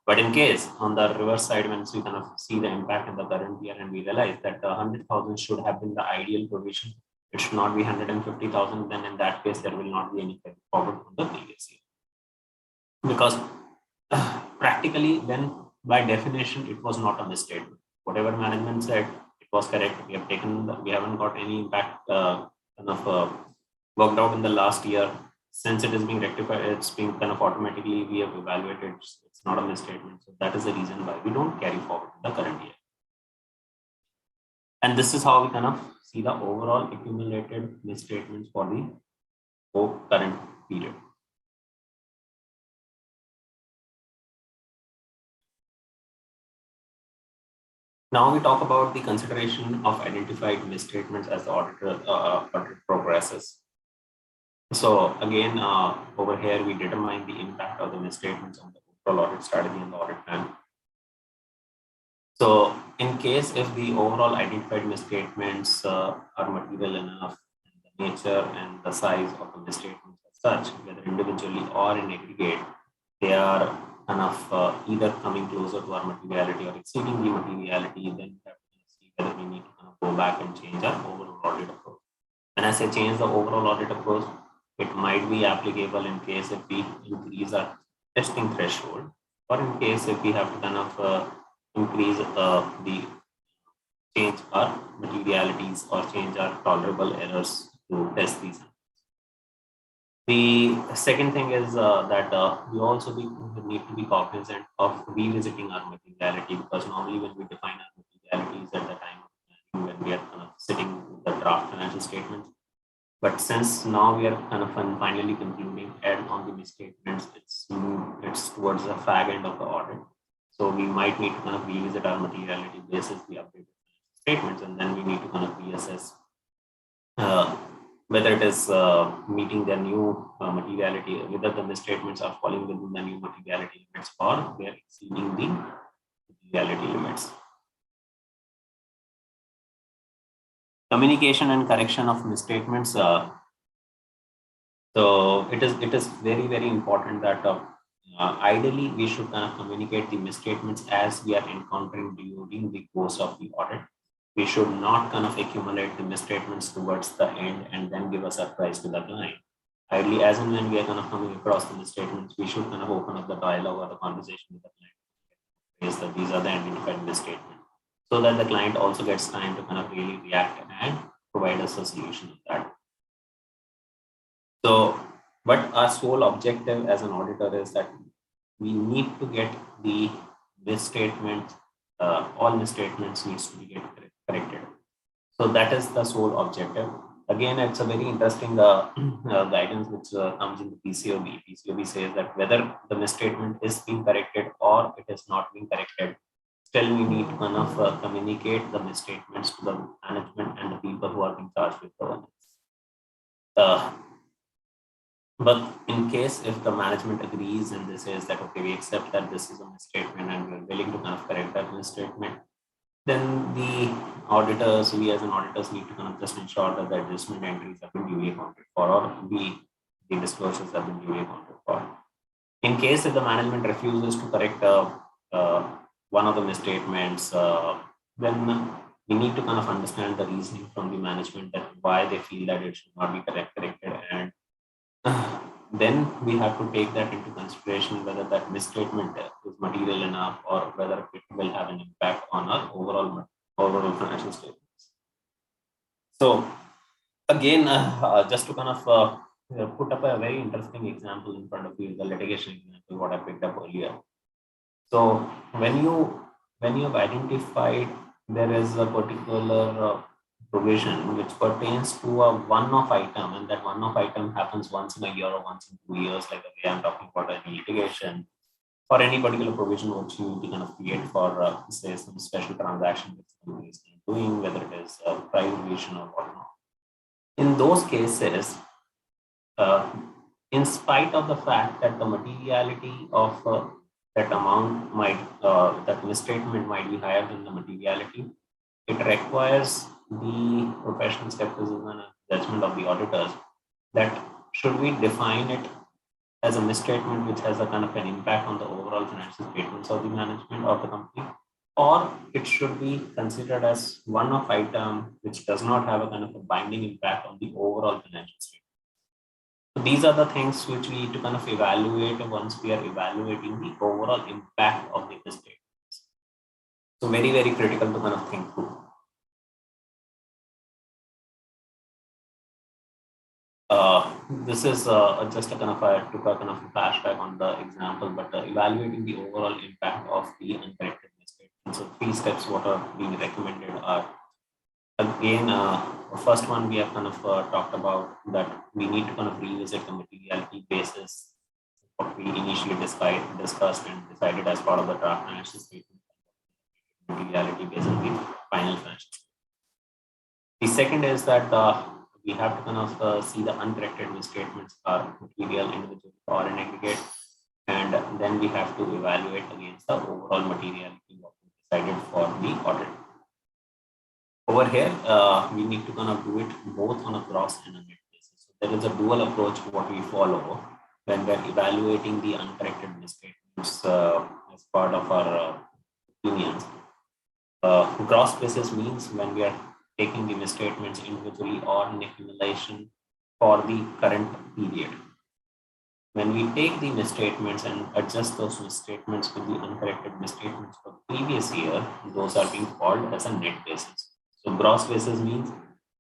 But in case on the reverse side, once we kind of see the impact in the current year and we realize that 100,000 should have been the ideal provision, it should not be 150,000, then in that case, there will not be any carry forward from the previous year. Because practically, then by definition, it was not a misstatement. Whatever management said, it was correct. We have taken, we haven't got any impact worked out in the last year. Since it is being rectified, it's being kind of automatically, we have evaluated, it's not a misstatement. So that is the reason why we don't carry forward the current year. And this is how we kind of see the overall accumulated misstatements for the whole current period. Now we talk about the consideration of identified misstatements as the audit progresses. So again, over here, we determine the impact of the misstatements on the overall audit strategy and the audit plan. So in case if the overall identified misstatements are material enough, the nature and the size of the misstatements as such, whether individually or in aggregate, they are kind of either coming closer to our materiality or exceeding the materiality, then we have to see whether we need to kind of go back and change our overall audit approach. When I say change the overall audit approach, it might be applicable in case if we increase our testing threshold, or in case if we have to kind of increase the change our materialities or change our tolerable errors to test these. The second thing is that we also need to be cognizant of revisiting our materiality, because normally when we define our materialities at the time when we are sitting with the draft financial statements, But since now we are kind of finally concluding and on the misstatements, it's towards the fag end of the audit. So we might need to kind of revisit our materiality basis, the updated statements, and then we need to kind of reassess whether it is meeting the new materiality, whether the misstatements are falling within the new materiality limits or they are exceeding the materiality limits. Communication and correction of misstatements. So it is very important that ideally we should kind of communicate the misstatements as we are encountering during the course of the audit. We should not kind of accumulate the misstatements towards the end and then give a surprise to the client. Ideally, as and when we are kind of coming across the misstatements, we should kind of open up the dialogue or the conversation with the client. Is that these are the identified misstatements, so that the client also gets time to kind of really react and provide us a solution of that. So, but our sole objective as an auditor is that we need to get the misstatement, all misstatements needs to be get corrected. So that is the sole objective. Again, it's a very interesting guidance which comes in the PCOB. PCOB says that whether the misstatement is being corrected or it is not being corrected, still we need to kind of communicate the misstatements to the management and the people who are in charge with governance. But in case if the management agrees and they says that, okay, we accept that this is a misstatement and we're willing to kind of correct that misstatement, then the auditors, we as an auditors need to kind of just ensure that the adjustment entries have been duly accounted for, or the disclosures have been duly accounted for. In case if the management refuses to correct one of the misstatements, then we need to kind of understand the reasoning from the management that why they feel that it should not be corrected, and then we have to take that into consideration whether that misstatement is material enough or whether it will have an impact on our overall financial statements. So again, just to kind of put up a very interesting example in front of you, the litigation example, what I picked up earlier. So when you have identified there is a particular provision which pertains to a one-off item, and that one-off item happens once in a year or once in 2 years, like the way I'm talking about any litigation or any particular provision which you need to kind of create for say some special transaction which somebody is doing, whether it is a price revision or whatnot. In those cases, in spite of the fact that the materiality of that amount might, that misstatement might be higher than the materiality, it requires the professional skepticism and judgment of the auditors that should we define it as a misstatement which has a kind of an impact on the overall financial statements of the management of the company, or it should be considered as one-off item which does not have a kind of a binding impact on the overall financial statement. So these are the things which we need to kind of evaluate once we are evaluating the overall impact of the misstatements. So very critical to kind of think through. This is just a kind of I took a kind of a flashback on the example, but evaluating the overall impact of the uncorrected misstatements. So 3 steps what are being recommended are, again, first one we have kind of talked about that we need to kind of revisit the materiality basis what we initially discussed and decided as part of the draft financial statement. Materiality based on the final financial statement. The second is that we have to kind of see the uncorrected misstatements are material, individual, or in aggregate, and then we have to evaluate against the overall materiality what we decided for the audit. Over here, we need to kind of do it both on a gross and a net basis. So there is a dual approach what we follow when we're evaluating the uncorrected misstatements as part of our opinions. Gross basis means when we are taking the misstatements individually or in accumulation for the current period. When we take the misstatements and adjust those misstatements with the uncorrected misstatements for the previous year, those are being called as a net basis. So gross basis means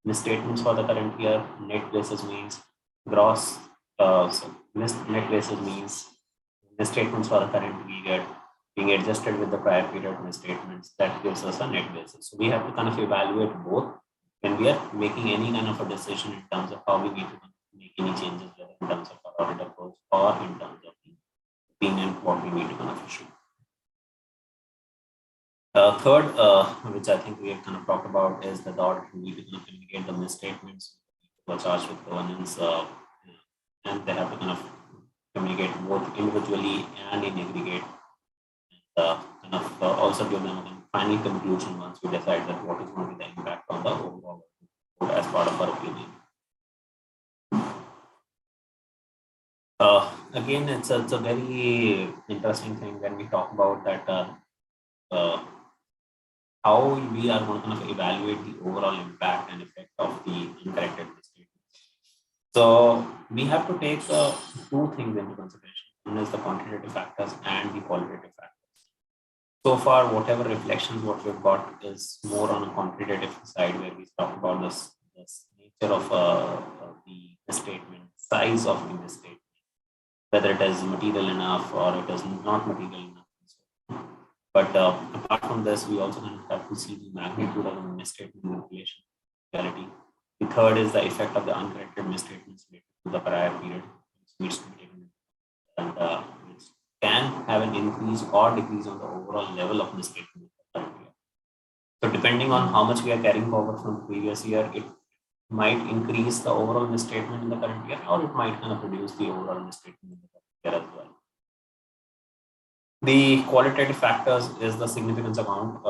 misstatements for the current year, net basis means gross, net basis means misstatements for the current period being adjusted with the prior period misstatements. That gives us a net basis. So we have to kind of evaluate both when we are making any kind of a decision in terms of how we need to make any changes, whether in terms of our audit approach or in terms of the opinion, what we need to kind of issue. Third, which I think we have kind of talked about, is that the auditor need to kind of communicate the misstatements who are charged with governance, and they have to kind of communicate both individually and in aggregate, kind of also give them a final conclusion once we decide that what is going to be the impact on the overall as part of our opinion. Again, it's a very interesting thing when we talk about that how we are going to kind of evaluate the overall impact and effect of the uncorrected misstatements. So we have to take two things into consideration. One is the quantitative factors and the qualitative factors. So far, whatever reflections what we've got is more on a quantitative side, where we talk about this nature of the misstatement, size of the misstatement, whether it is material enough or it is not material enough. But apart from this, we also have to see the magnitude of the misstatement in relation to reality. The third is the effect of the uncorrected misstatements related to the prior period, which needs to be taken, and which can have an increase or decrease on the overall level of misstatement in the current year. So depending on how much we are carrying forward from the previous year, it might increase the overall misstatement in the current year, or it might kind of reduce the overall misstatement in the current year as well. The qualitative factors is the significance account,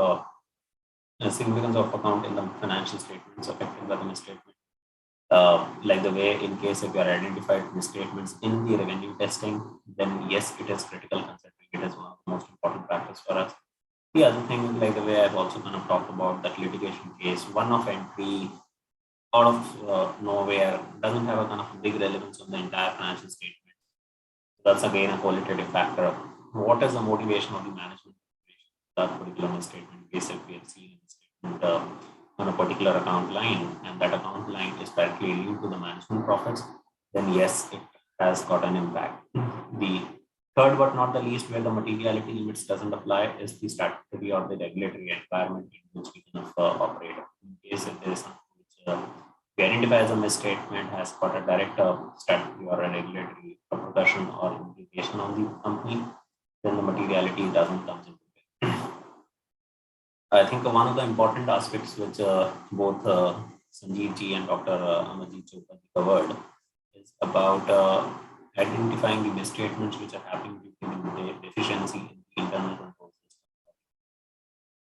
significance of account in the financial statements affected by the misstatement. Like the way, in case if you are identified misstatements in the revenue testing, then yes, it is critical, considering it is one of the most important factors for us. The other thing, like the way I've also kind of talked about that litigation case, one of entry out of nowhere, doesn't have a kind of big relevance on the entire financial statement. That's again a qualitative factor. What is the motivation of the management that particular misstatement? Case if we have seen a statement on a particular account line, and that account line is directly linked to the management profits, then yes, it has got an impact. The third but not the least, where the materiality limits doesn't apply, is the statutory or the regulatory environment in which we kind of operate. In case if there is something which we identify as a misstatement has got a direct statutory or a regulatory repercussion or implication on the company, then the materiality doesn't come into play. I think one of the important aspects which both Sanjeev ji and Dr. Amarjit Chopra covered is about identifying the misstatements which are happening due to the deficiency in the internal control system.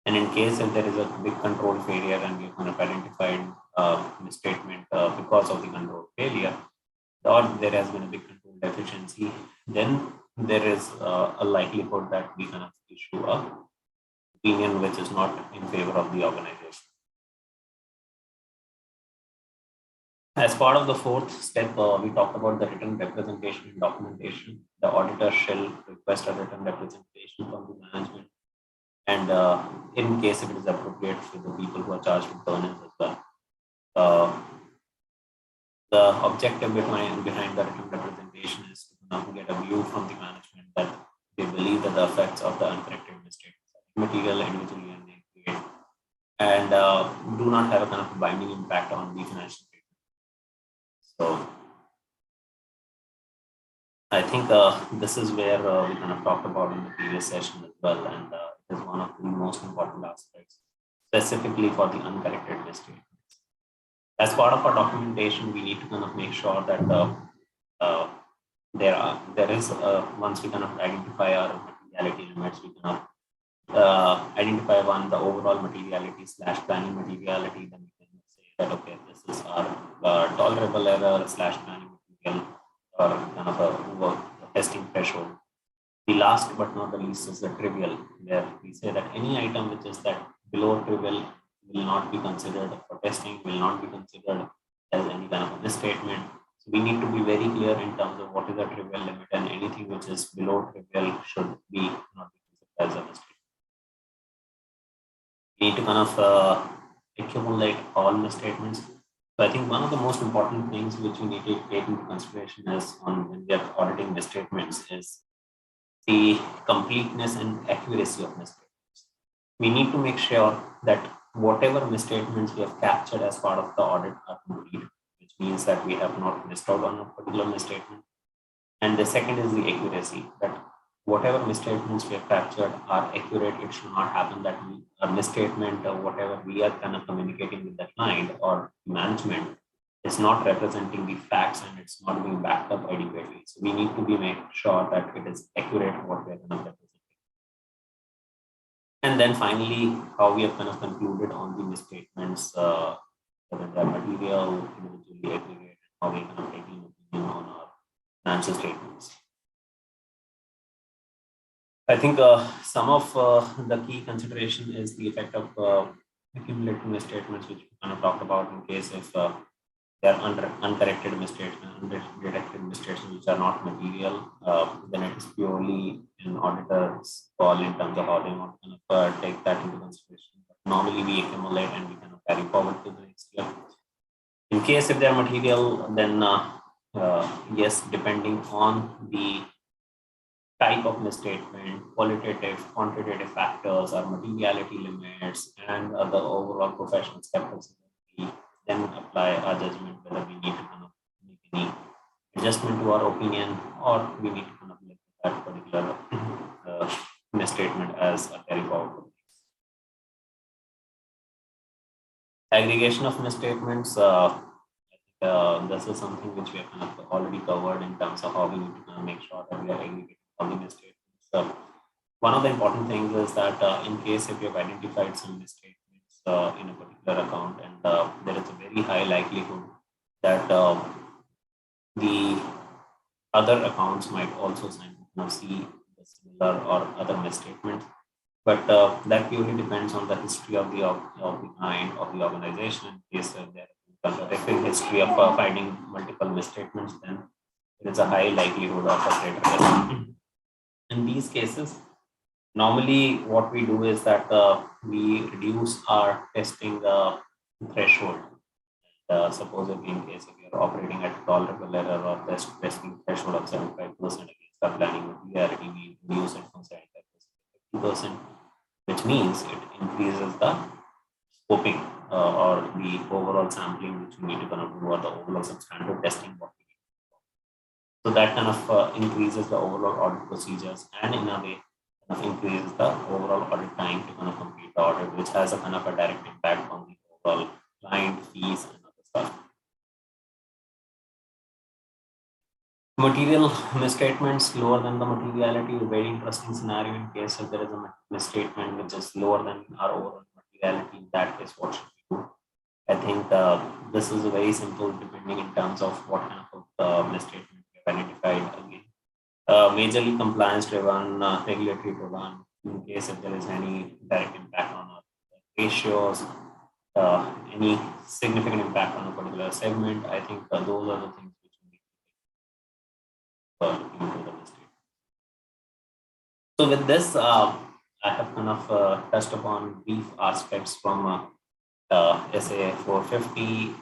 And in case if there is a big control failure and we have identified misstatement because of the control failure, or there has been a big control deficiency, then there is a likelihood that we kind of issue a opinion which is not in favor of the organization. As part of the fourth step, we talked about the written representation and documentation. The auditor shall request a written representation from the management, and in case if it is appropriate, for the people who are charged with governance as well. The objective behind the written representation is to get a view from the management that they believe that the effects of the uncorrected misstatements are material, individually, and aggregate, and do not have a kind of binding impact on the financial statement. So I think this is where we kind of talked about in the previous session as well, and it is one of the most important aspects, specifically for the uncorrected misstatements. As part of our documentation, we need to kind of make sure that there is once we kind of identify our materiality limits, we kind of identify the overall materiality / planning materiality. Then we can say that okay, this is our tolerable error / planning material, or kind of a testing threshold. The last but not the least is the trivial, where we say that any item which is that below trivial will not be considered for testing, will not be considered as any kind of a misstatement. So we need to be very clear in terms of what is the trivial limit, and anything which is below trivial should be not be considered as a misstatement. We need to kind of accumulate all misstatements. So I think one of the most important things which we need to take into consideration is when we are auditing misstatements is the completeness and accuracy of misstatements. We need to make sure that whatever misstatements we have captured as part of the audit are complete, which means that we have not missed out on a particular misstatement. And the second is the accuracy, that whatever misstatements we have captured are accurate. It should not happen that a misstatement or whatever we are kind of communicating with the client or management is not representing the facts and it's not being backed up adequately. So we need to be make sure that it is accurate what we are kind of representing. And then finally, how we have kind of concluded on the misstatements, whether they are material, individually aggregate, how we kind of taking opinion on our financial statements. I think some of the key consideration is the effect of accumulative misstatements, which we kind of talked about in case if they are uncorrected misstatements, undetected misstatements which are not material, then it is purely an auditor's call in terms of how they want to kind of, take that into consideration. But normally we accumulate and we kind of carry forward to the next year. In case if they are material, then yes, depending on the type of misstatement, qualitative, quantitative factors or materiality limits and the overall professional skeptics, we then apply our judgment whether we need to kind of make any adjustment to our opinion or we need to kind of look at that particular misstatement as a carry forward. Aggregation of misstatements, this is something which we have kind of already covered in terms of how we need to kind of make sure that we are aggregating all the misstatements. One of the important things is that in case if you have identified some misstatements in a particular account and there is a very high likelihood that the other accounts might also see the similar or other misstatements. But that purely depends on the history of the client of the organization. In case there is a terrific history of finding multiple misstatements, then there is a high likelihood of a greater risk. In these cases, normally what we do is that we reduce our testing threshold. Suppose if in case if you are operating at tolerable error or testing threshold of 75% against the planning materiality, we reduce it from 75% to 50%, which means it increases the scoping or the overall sampling which we need to kind of do or the overall substantive testing what we need to do. So that kind of increases the overall audit procedures and in a way kind of increases the overall audit time to kind of complete the audit, which has a kind of a direct impact on the overall client fees and other stuff. Material misstatements lower than the materiality, a very interesting scenario in case if there is a misstatement which is lower than our overall materiality. In that case, what should we do? I think this is a very simple depending in terms of what kind of misstatement we have identified. Again, majorly compliance driven, regulatory driven. In case if there is any direct impact on our ratios, any significant impact on a particular segment, I think those are the things which we need to into the mistake. So with this, I have kind of touched upon brief aspects from SA 450,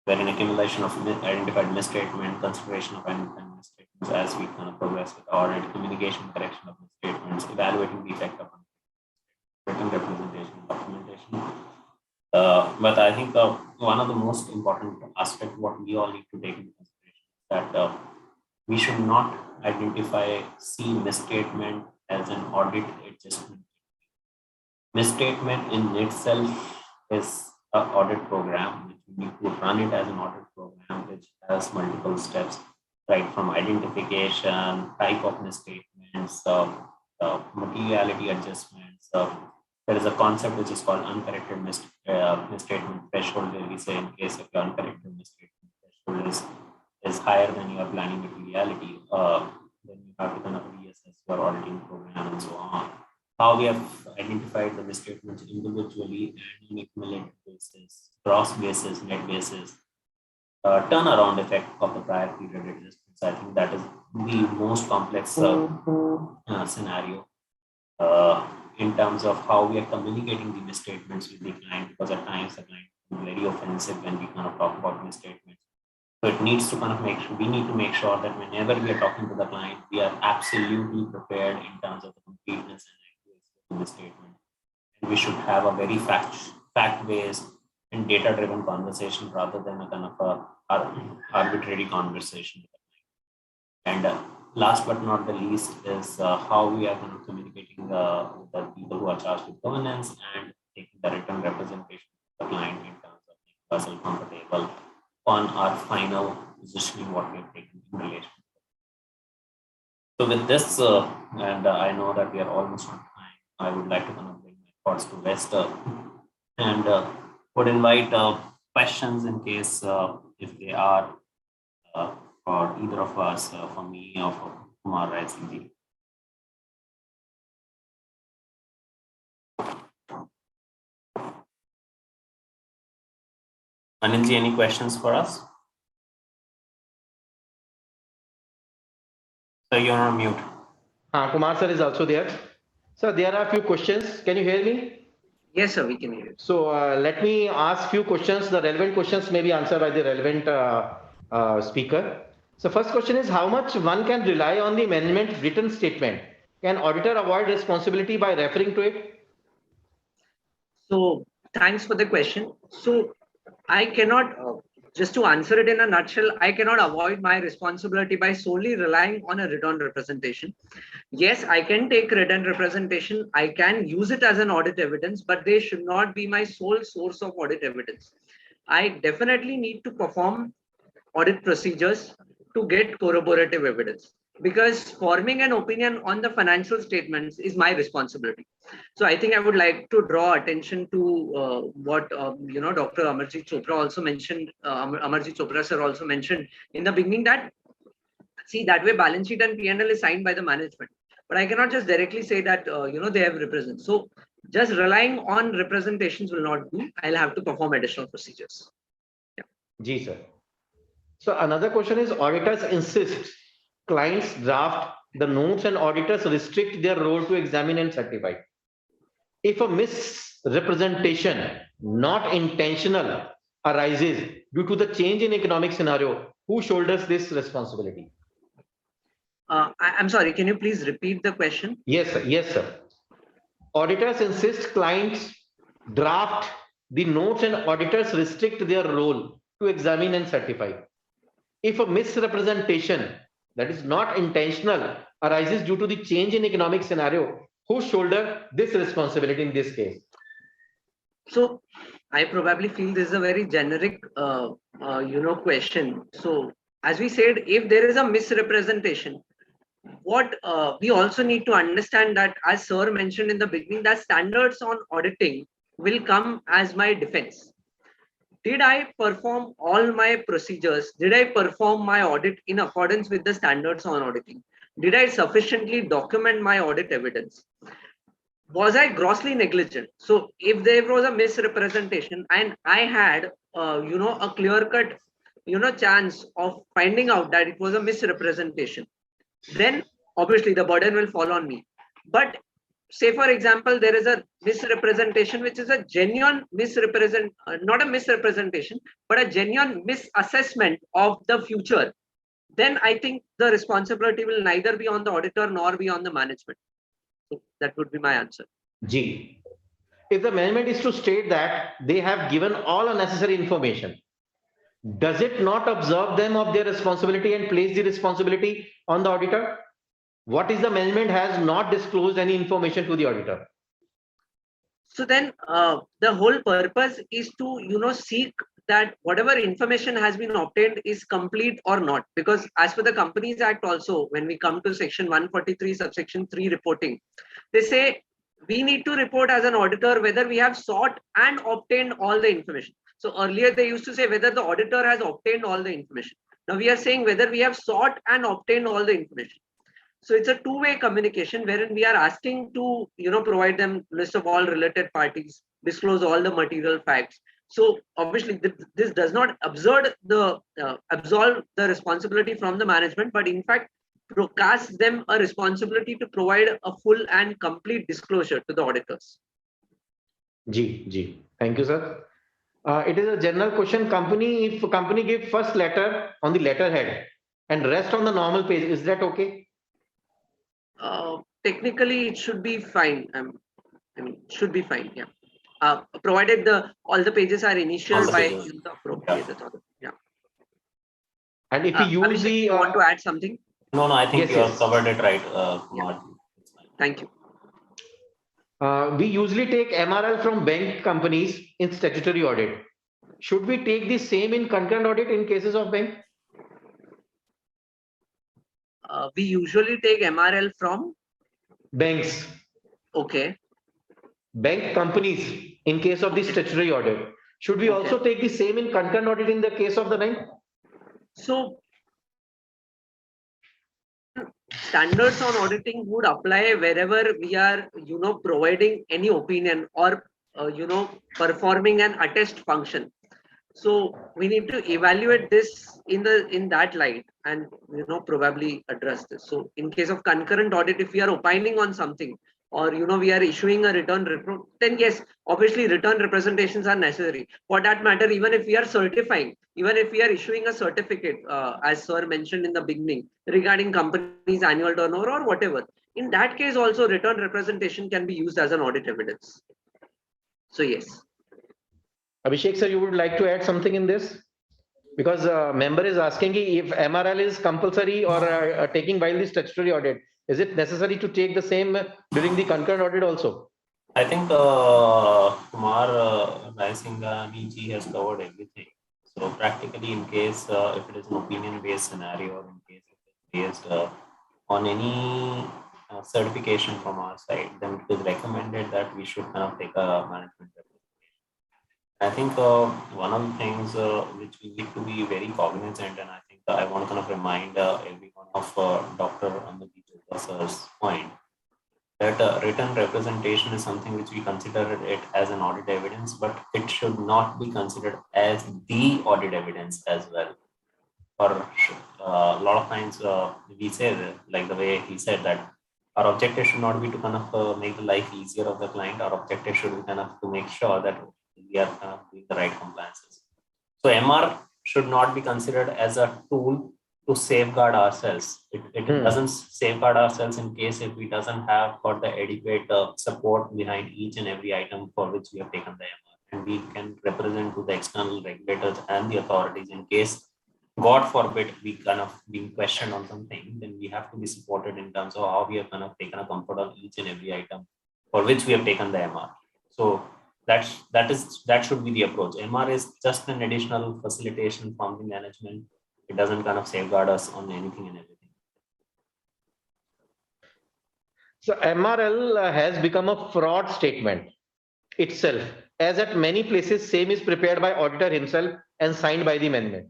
where an accumulation of identified misstatement, consideration of identified misstatements as we kind of progress with audit, communication, correction of misstatements, evaluating the effect of written representation, documentation. But I think one of the most important aspects what we all need to take into consideration is that we should not see misstatement as an audit adjustment. Misstatement in itself is an audit program, which we need to run it as an audit program, which has multiple steps, right from identification, type of misstatements, materiality adjustments. There is a concept which is called uncorrected misstatement threshold, where we say in case of the uncorrected misstatement threshold is higher than your planning materiality, then you have to kind of reassess your auditing program and so on. How we have identified the misstatements individually and on a cumulative basis, gross basis, net basis, turnaround effect of the prior period adjustments. I think that is the most complex scenario in terms of how we are communicating the misstatements with the client, because at times the client is very offensive when we kind of talk about misstatements. So it needs to kind of we need to make sure that whenever we are talking to the client, we are absolutely prepared in terms of the completeness and accuracy of the statement. And we should have a very fact-based and data-driven conversation rather than a kind of arbitrary conversation. And last but not the least is how we are kind of communicating with the people who are charged with governance and taking the written representation of the client in terms of making ourselves comfortable on our final positioning, what we have taken in relation. So with this, and I know that we are almost on time, I would like to kind of bring my thoughts to rest and would invite questions in case if they are for either of us, for me or for Kumar or SMG. Anilji, any questions for us? So you're on mute. Kumar sir is also there. Sir, there are a few questions. Can you hear me? Yes, sir, we can hear you. So let me ask few questions. The relevant questions may be answered by the relevant speaker. So first question is, how much one can rely on the management written statement? Can auditor avoid responsibility by referring to it? So thanks for the question. So I cannot, just to answer it in a nutshell, I cannot avoid my responsibility by solely relying on a written representation. Yes, I can take written representation. I can use it as an audit evidence, but they should not be my sole source of audit evidence. I definitely need to perform audit procedures to get corroborative evidence, because forming an opinion on the financial statements is my responsibility. So I think I would like to draw attention to what Dr. Amarjit Chopra also mentioned. Amarjit Chopra sir also mentioned in the beginning that, see, that way balance sheet and P&L is signed by the management, but I cannot just directly say that they have represent. So just relying on representations will not do. I'll have to perform additional procedures. Yeah. Ji, sir. So another question is, auditors insist clients draft the notes and auditors restrict their role to examine and certify. If a misrepresentation, not intentional, arises due to the change in economic scenario, who shoulders this responsibility? I'm sorry, can you please repeat the question? Yes, sir. Yes, sir. Auditors insist clients draft the notes and auditors restrict their role to examine and certify. If a misrepresentation that is not intentional arises due to the change in economic scenario, who shoulder this responsibility in this case? So I probably feel this is a very generic, question. So as we said, if there is a misrepresentation, what we also need to understand that, as sir mentioned in the beginning, that standards on auditing will come as my defense. Did I perform all my procedures? Did I perform my audit in accordance with the standards on auditing? Did I sufficiently document my audit evidence? Was I grossly negligent? So if there was a misrepresentation and I had, a clear-cut, chance of finding out that it was a misrepresentation, then obviously the burden will fall on me. But say, for example, there is a misrepresentation, which is a genuine not a misrepresentation, but a genuine misassessment of the future, then I think the responsibility will neither be on the auditor nor be on the management. So that would be my answer. G. If the management is to state that they have given all unnecessary information, does it not absolve them of their responsibility and place the responsibility on the auditor? What is the management has not disclosed any information to the auditor? So then the whole purpose is to, seek that whatever information has been obtained is complete or not. Because as per the Companies Act also, when we come to section 143, subsection 3 reporting, they say we need to report as an auditor whether we have sought and obtained all the information. So earlier they used to say whether the auditor has obtained all the information. Now we are saying whether we have sought and obtained all the information. So it's a two-way communication wherein we are asking to, provide them list of all related parties, disclose all the material facts. So obviously this does not absolve the responsibility from the management, but in fact casts them a responsibility to provide a full and complete disclosure to the auditors. G. Thank you, sir. It is a general question. If a company give first letter on the letterhead and rest on the normal page, is that okay? Technically, it should be fine. I mean, should be fine. Yeah. Provided all the pages are initialed by the appropriate authority. Yeah. And if we use Abhishek, you want to add something? No, I think Yes, you have yes. covered it right, Kumar. Thank you. We usually take MRL from bank companies in statutory audit. Should we take the same in concurrent audit in cases of bank? We usually take MRL from Banks, okay. bank companies in case of the statutory audit. Should we also take the same in concurrent audit in the case of the bank? So standards on auditing would apply wherever we are, providing any opinion or, performing an attest function. So we need to evaluate this in that light and, probably address this. So in case of concurrent audit, if we are opining on something or, we are issuing a return report, then yes, obviously return representations are necessary. For that matter, even if we are certifying, even if we are issuing a certificate, as sir mentioned in the beginning, regarding company's annual turnover or whatever, in that case also return representation can be used as an audit evidence. So yes. Abhishek sir, you would like to add something in this? Because member is asking if MRL is compulsory or taking while the statutory audit. Is it necessary to take the same during the concurrent audit also? I think Kumar Raisinghani ji has covered everything. So practically, in case if it is an opinion-based scenario, or in case it is based on any certification from our side, then it is recommended that we should kind of take a management representation. I think one of the things which we need to be very cognizant, and I think I want to kind of remind everyone of Dr. Amarjit sir's point, that written representation is something which we consider it as an audit evidence, but it should not be considered as the audit evidence as well. Or a lot of times we say that, like the way he said, that our objective should not be to kind of make the life easier of the client. Our objective should be kind of to make sure that we are kind of doing the right compliances. So MR should not be considered as a tool to safeguard ourselves. It doesn't safeguard ourselves in case if we doesn't have got the adequate support behind each and every item for which we have taken the MR. And we can represent to the external regulators and the authorities in case, God forbid, we kind of being questioned on something, then we have to be supported in terms of how we have kind of taken a comfort on each and every item for which we have taken the MR. So that should be the approach. MR is just an additional facilitation from the management. It doesn't kind of safeguard us on anything and everything. So MRL has become a fraud statement itself, as at many places same is prepared by auditor himself and signed by the management.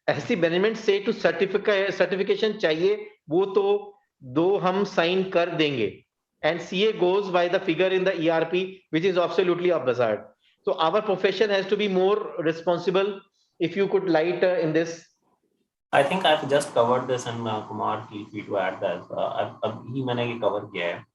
As the management say to certification चाहिए वो तो दो हम sign कर देंगे, and CA goes by the figure in the ERP, which is absolutely absurd. So our profession has to be more responsible. If you could light in this. I think I've just covered this, and Kumar, feel free to add that. Abhi मैंने cover किया है.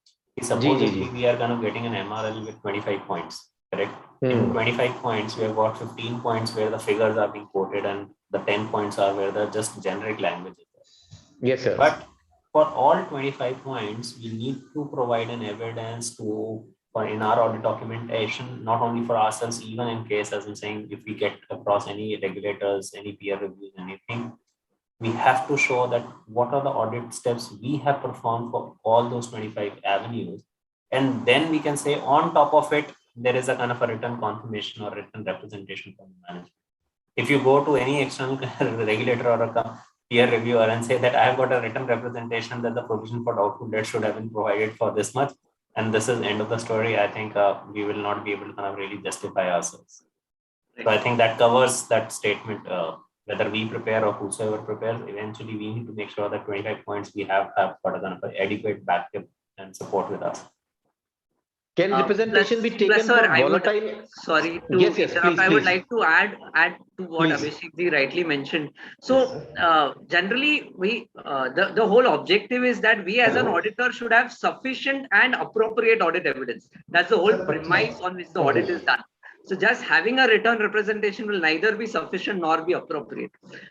Supposedly we are kind of getting an MRL with 25 points, correct? In 25 points, we have got 15 points where the figures are being quoted, and the 10 points are where the just generic language is there. Yes, sir. But for all 25 points, we need to provide an evidence for in our audit documentation, not only for ourselves, even in case, as I'm saying, if we get across any regulators, any peer reviews, anything, we have to show that what are the audit steps we have performed for all those 25 avenues. And then we can say on top of it, there is a kind of a written confirmation or written representation from the management. If you go to any external regulator or a peer reviewer and say that I have got a written representation that the provision for doubtful debt should have been provided for this much, and this is end of the story, I think we will not be able to kind of really justify ourselves. So I think that covers that statement. Whether we prepare or whosoever prepares, eventually we need to make sure that 25 points we have got a kind of adequate backup and support with us. Can representation be taken for volatile? Sorry to yes, please, I would like to add to what Abhishek ji rightly mentioned. So generally we the whole objective is that we as an auditor should have sufficient and appropriate audit evidence. That's the whole premise on which the audit is done. So just having a written representation will neither be sufficient nor be appropriate.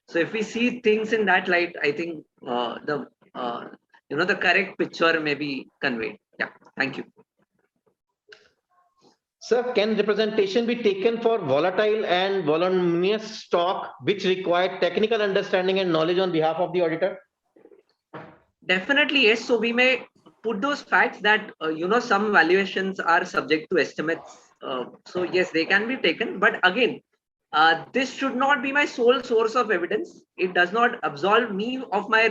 So if we see things in that light, I think the correct picture may be conveyed. Yeah, thank you. Sir, can representation be taken for volatile and voluminous stock which require technical understanding and knowledge on behalf of the auditor? Definitely, yes. So we may put those facts that, some valuations are subject to estimates. So yes, they can be taken. But again, this should not be my sole source of evidence. It does not absolve me of my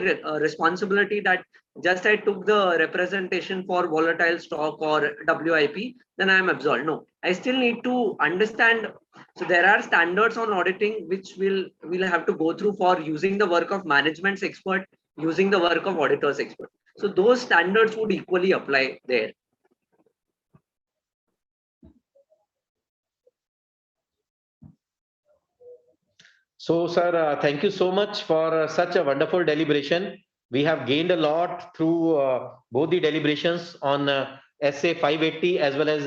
responsibility that just I took the representation for volatile stock or WIP, then I am absolved. No, I still need to understand. So there are standards on auditing which we'll have to go through for using the work of management's expert, using the work of auditors expert. So those standards would equally apply there. So, sir, thank you so much for such a wonderful deliberation. We have gained a lot through both the deliberations on SA 580 as well as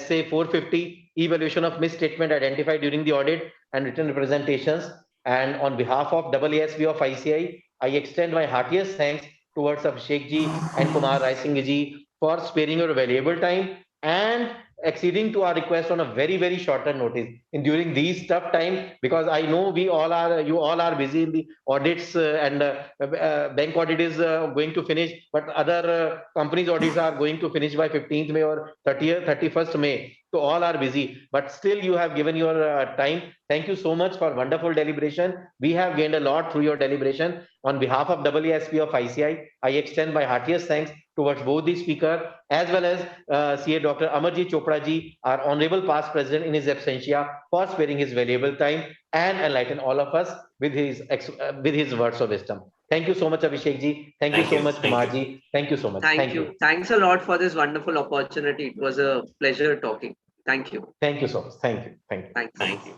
SA 450, evaluation of misstatement identified during the audit and written representations. And on behalf of AASB of ICI, I extend my heartiest thanks towards Abhishek ji and Kumar Rai Singh ji for sparing your valuable time and acceding to our request on a very, very shorter notice in during these tough times, because I know you all are busy in the audits and bank audit is going to finish, but other companies audits are going to finish by 15th May or 31st May. So all are busy, but still you have given your time. Thank you so much for wonderful deliberation. We have gained a lot through your deliberation. On behalf of AASP of ICI, I extend my heartiest thanks towards both the speaker as well as CA Dr. Amarjit Chopra ji, our honorable past president in his absentia, for sparing his valuable time and enlighten all of us with his words of wisdom. Thank you so much, Abhishek ji. Thank you so much, Kumar ji. Thank you so much. Thank you. Thanks a lot for this wonderful opportunity. It was a pleasure talking. Thank you. Thank you so much. Thank you. Thank you.